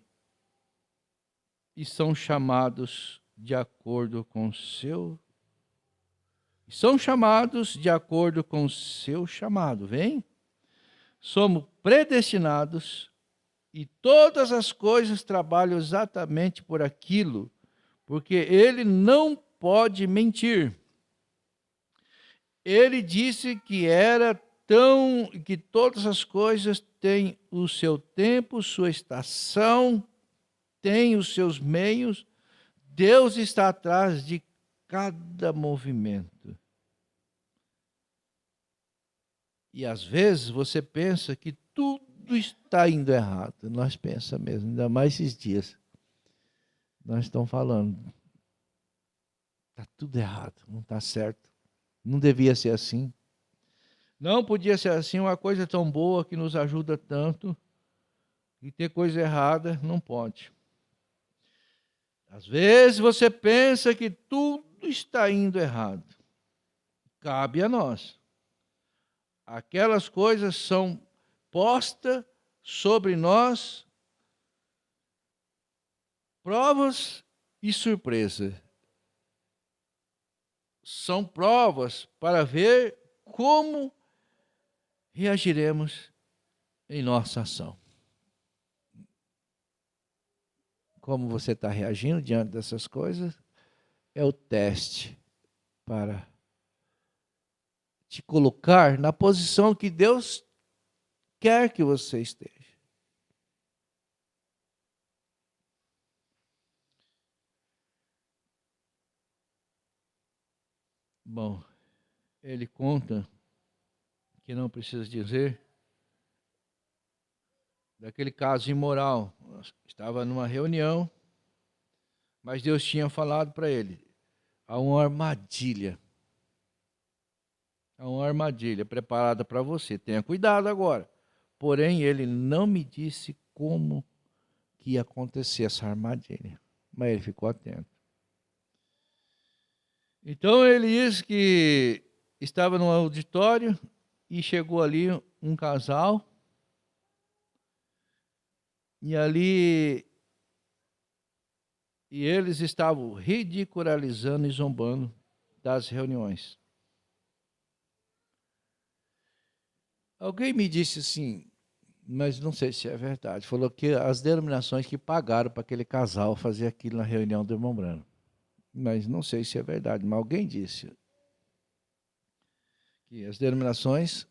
e são chamados de acordo com o seu chamado, vem? Somos predestinados e todas as coisas trabalham exatamente por aquilo, porque ele não pode mentir. Ele disse que que todas as coisas têm o seu tempo, sua estação, têm os seus meios. Deus está atrás de cada movimento. E às vezes você pensa que tudo está indo errado. Nós pensamos mesmo, ainda mais esses dias. Nós estamos falando, está tudo errado, não está certo. Não devia ser assim. Não podia ser assim, uma coisa tão boa que nos ajuda tanto, e ter coisa errada não pode. Às vezes você pensa que tudo está indo errado. Cabe a nós. Aquelas coisas são postas sobre nós, provas e surpresa. São provas para ver como reagiremos em nossa ação. Como você está reagindo diante dessas coisas, é o teste para te colocar na posição que Deus quer que você esteja. Bom, ele conta, que não precisa dizer, daquele caso imoral. Estava numa reunião, mas Deus tinha falado para ele, há uma armadilha preparada para você, tenha cuidado agora. Porém, ele não me disse como que ia acontecer essa armadilha, mas ele ficou atento. Então ele diz que estava no auditório e chegou ali um casal E ali, e eles estavam ridicularizando e zombando das reuniões. Alguém me disse assim, mas não sei se é verdade, falou que as denominações que pagaram para aquele casal fazer aquilo na reunião do irmão Branham. Mas não sei se é verdade, mas alguém disse que as denominações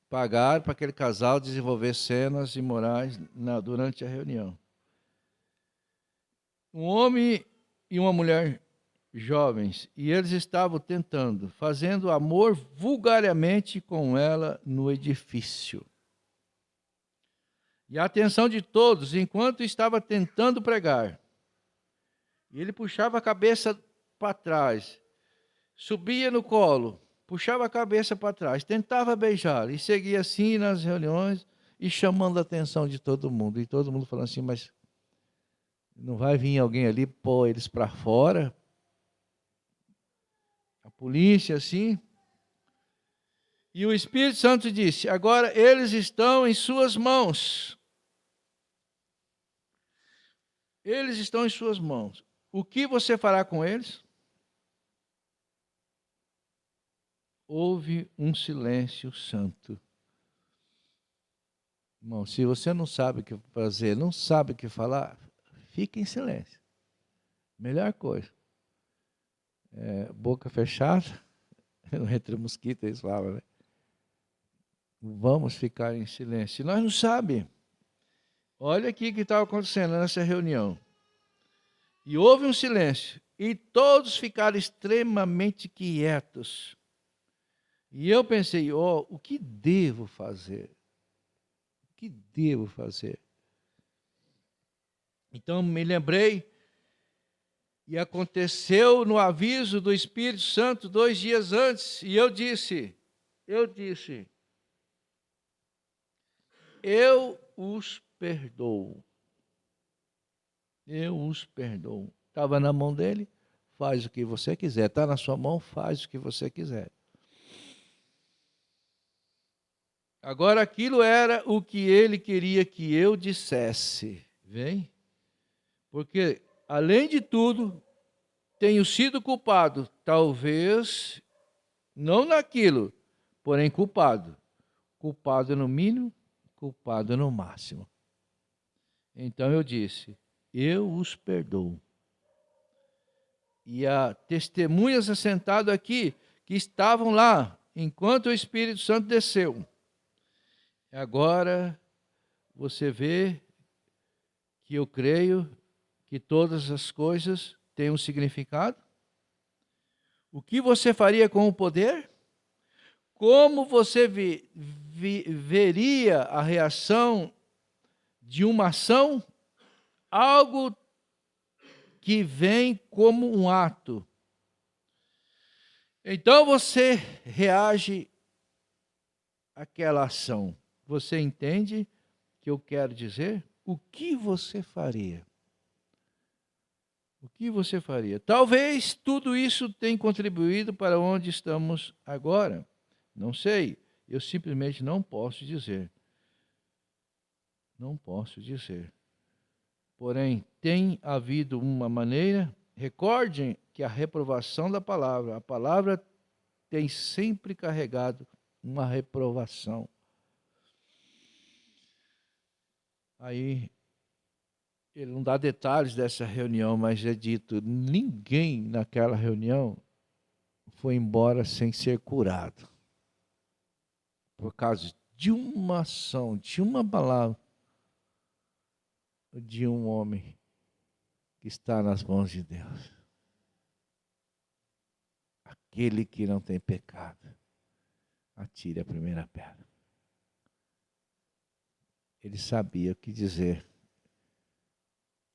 pagaram para aquele casal desenvolver cenas imorais durante a reunião. Um homem e uma mulher jovens, e eles estavam tentando, fazendo amor vulgarmente com ela no edifício. E a atenção de todos, enquanto estava tentando pregar. E ele puxava a cabeça para trás, subia no colo, puxava a cabeça para trás, tentava beijar, e seguia assim nas reuniões, e chamando a atenção de todo mundo. E todo mundo falando assim, mas não vai vir alguém ali pôr eles para fora? A polícia, assim. E o Espírito Santo disse, agora eles estão em suas mãos. Eles estão em suas mãos. O que você fará com eles? Houve um silêncio santo. Irmão, se você não sabe o que fazer, não sabe o que falar, fique em silêncio. Melhor coisa. Boca fechada, entre mosquitos eles falam, né? Vamos ficar em silêncio. Se nós não sabemos, olha aqui o que estava acontecendo nessa reunião. E houve um silêncio, e todos ficaram extremamente quietos. E eu pensei, o que devo fazer? O que devo fazer? Então me lembrei, e aconteceu no aviso do Espírito Santo 2 dias antes, e eu disse, eu os perdoo. Eu os perdoo. Estava na mão dele, faz o que você quiser. Está na sua mão, faz o que você quiser. Agora aquilo era o que ele queria que eu dissesse. Vem? Porque, além de tudo, tenho sido culpado. Talvez, não naquilo, porém culpado. Culpado no mínimo, culpado no máximo. Então eu disse, eu os perdoo. E há testemunhas assentadas aqui, que estavam lá, enquanto o Espírito Santo desceu. Agora, você vê que eu creio que todas as coisas têm um significado. O que você faria com o poder? Como você veria a reação de uma ação? Algo que vem como um ato. Então você reage àquela ação. Você entende o que eu quero dizer? O que você faria? O que você faria? Talvez tudo isso tenha contribuído para onde estamos agora. Não sei. Eu simplesmente não posso dizer. Não posso dizer. Porém, tem havido uma maneira. Recordem que a reprovação da palavra, a palavra tem sempre carregado uma reprovação. Aí, ele não dá detalhes dessa reunião, mas é dito, ninguém naquela reunião foi embora sem ser curado. Por causa de uma ação, de uma palavra, de um homem que está nas mãos de Deus. Aquele que não tem pecado, atire a primeira pedra. Ele sabia o que dizer.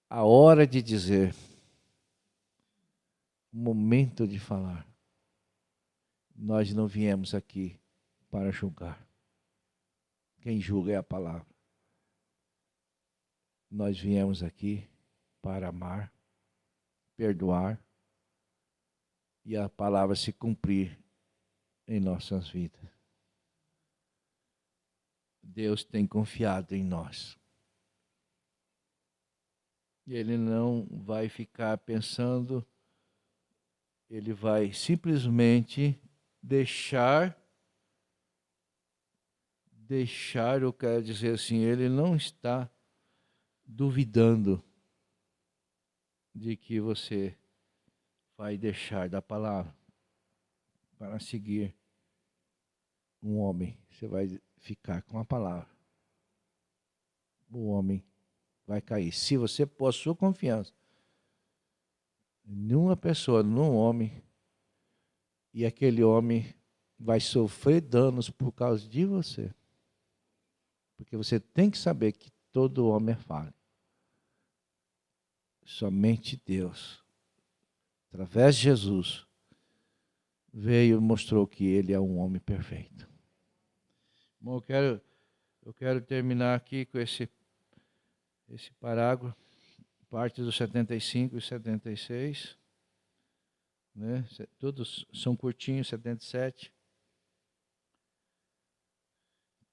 A hora de dizer. O momento de falar. Nós não viemos aqui para julgar. Quem julga é a palavra. Nós viemos aqui para amar, perdoar e a palavra se cumprir em nossas vidas. Deus tem confiado em nós. Ele não vai ficar pensando, ele vai simplesmente deixar, eu quero dizer assim, ele não está duvidando de que você vai deixar da palavra para seguir um homem. Você vai ficar com a palavra. O homem vai cair. Se você pôr a sua confiança numa pessoa, num homem, e aquele homem vai sofrer danos por causa de você. Porque você tem que saber que todo homem é falho. Somente Deus, através de Jesus, veio e mostrou que ele é um homem perfeito. Bom, eu quero terminar aqui com esse parágrafo, parte dos 75 e 76. Né? Todos são curtinhos, 77.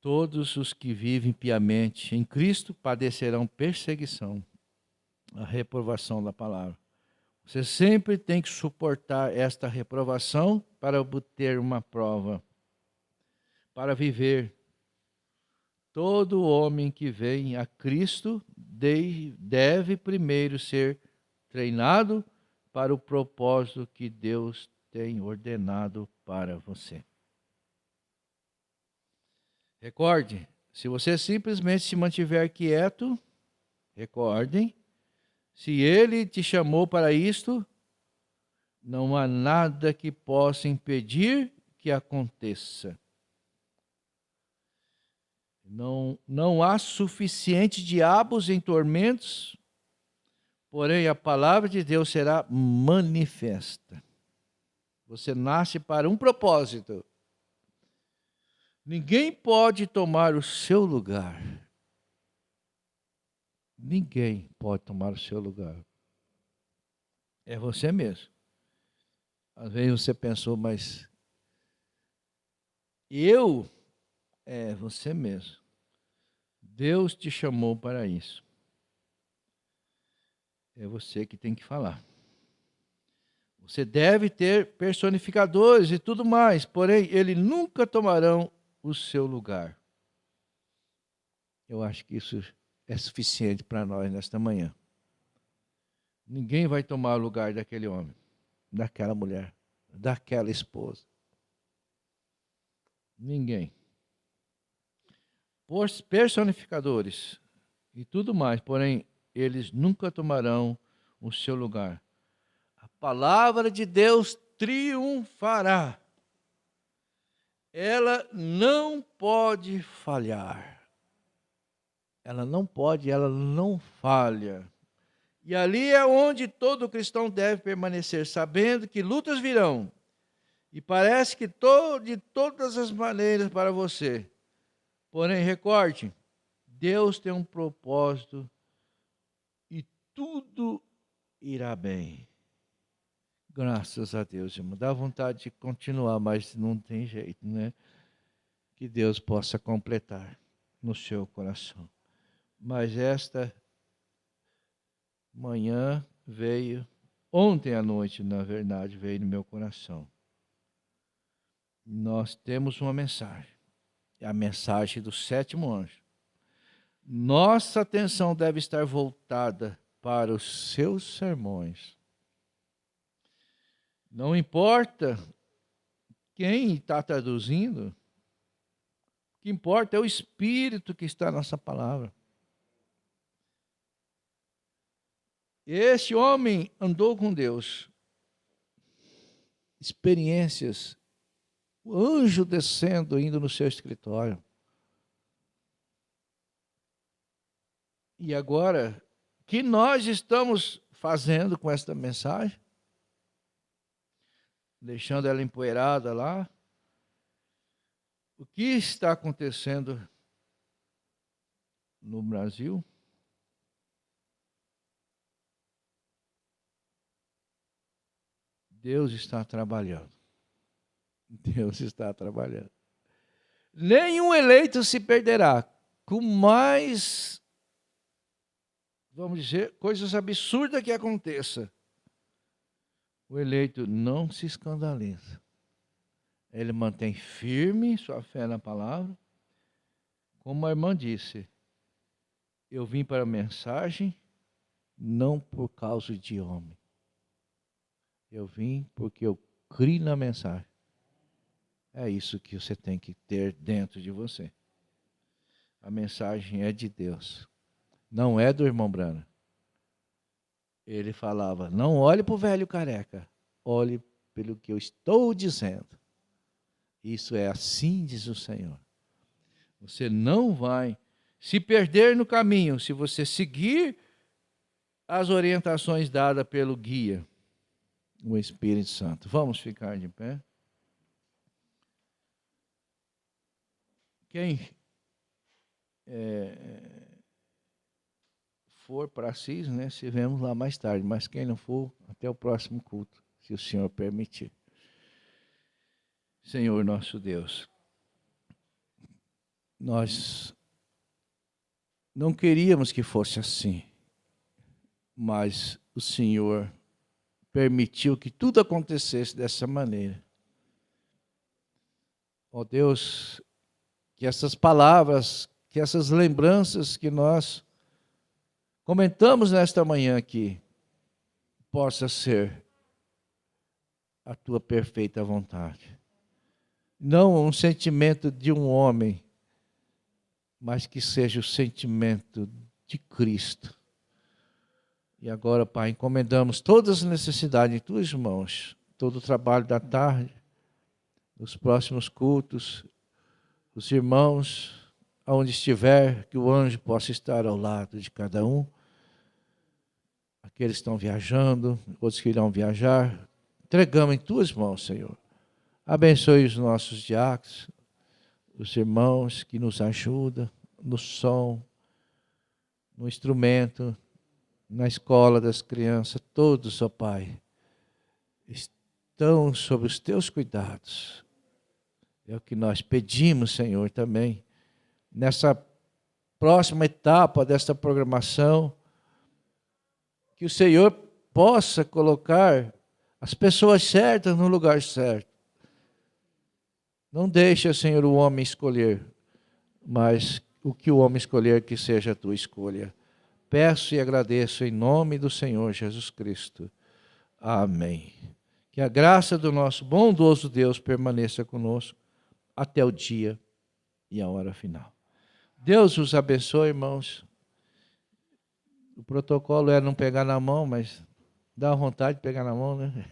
Todos os que vivem piamente em Cristo padecerão perseguição, a reprovação da palavra. Você sempre tem que suportar esta reprovação para obter uma prova, para viver. Todo homem que vem a Cristo deve primeiro ser treinado para o propósito que Deus tem ordenado para você. Recorde, se você simplesmente se mantiver quieto, recordem, se Ele te chamou para isto, não há nada que possa impedir que aconteça. Não há suficiente diabos em tormentos, porém a palavra de Deus será manifesta. Você nasce para um propósito. Ninguém pode tomar o seu lugar. Ninguém pode tomar o seu lugar. É você mesmo. Às vezes você pensou, mas é você mesmo. Deus te chamou para isso. É você que tem que falar. Você deve ter personificadores e tudo mais, porém, eles nunca tomarão o seu lugar. Eu acho que isso é suficiente para nós nesta manhã. Ninguém vai tomar o lugar daquele homem, daquela mulher, daquela esposa. Ninguém. Personificadores e tudo mais, porém, eles nunca tomarão o seu lugar. A palavra de Deus triunfará. Ela não pode falhar. Ela não falha. E ali é onde todo cristão deve permanecer, sabendo que lutas virão. E parece que de todas as maneiras para você. Porém, recorde, Deus tem um propósito e tudo irá bem. Graças a Deus, irmão. Dá vontade de continuar, mas não tem jeito, né? Que Deus possa completar no seu coração. Mas esta manhã veio, ontem à noite, na verdade, veio no meu coração. Nós temos uma mensagem, a mensagem do sétimo anjo. Nossa atenção deve estar voltada para os seus sermões. Não importa quem está traduzindo, o que importa é o Espírito que está nessa palavra. Esse homem andou com Deus. Experiências. O anjo descendo, indo no seu escritório. E agora, o que nós estamos fazendo com esta mensagem? Deixando ela empoeirada lá? O que está acontecendo no Brasil? Deus está trabalhando. Deus está trabalhando. Nenhum eleito se perderá. Com mais vamos dizer, coisas absurdas que aconteçam, o eleito não se escandaliza. Ele mantém firme sua fé na palavra. Como a irmã disse, eu vim para a mensagem não por causa de homem. Eu vim porque eu criei na mensagem. É isso que você tem que ter dentro de você. A mensagem é de Deus. Não é do irmão Brana. Ele falava, não olhe para o velho careca. Olhe pelo que eu estou dizendo. Isso é assim, diz o Senhor. Você não vai se perder no caminho se você seguir as orientações dadas pelo guia, o Espírito Santo. Vamos ficar de pé. Quem for para Assis, né, se vemos lá mais tarde, mas quem não for, até o próximo culto, se o Senhor permitir. Senhor nosso Deus, nós não queríamos que fosse assim, mas o Senhor permitiu que tudo acontecesse dessa maneira. Ó Deus, que essas palavras, que essas lembranças que nós comentamos nesta manhã aqui, possa ser a tua perfeita vontade. Não um sentimento de um homem, mas que seja o sentimento de Cristo. E agora, Pai, encomendamos todas as necessidades em tuas mãos, todo o trabalho da tarde, os próximos cultos, os irmãos, aonde estiver, que o anjo possa estar ao lado de cada um. Aqueles que estão viajando, outros que irão viajar, entregamos em tuas mãos, Senhor. Abençoe os nossos diáconos, os irmãos que nos ajudam no som, no instrumento, na escola das crianças, todos, ó Pai, estão sob os teus cuidados. É o que nós pedimos, Senhor, também, nessa próxima etapa desta programação, que o Senhor possa colocar as pessoas certas no lugar certo. Não deixa, Senhor, o homem escolher, mas o que o homem escolher, que seja a tua escolha. Peço e agradeço em nome do Senhor Jesus Cristo. Amém. Que a graça do nosso bondoso Deus permaneça conosco até o dia e a hora final. Deus os abençoe, irmãos. O protocolo é não pegar na mão, mas dá vontade de pegar na mão, né?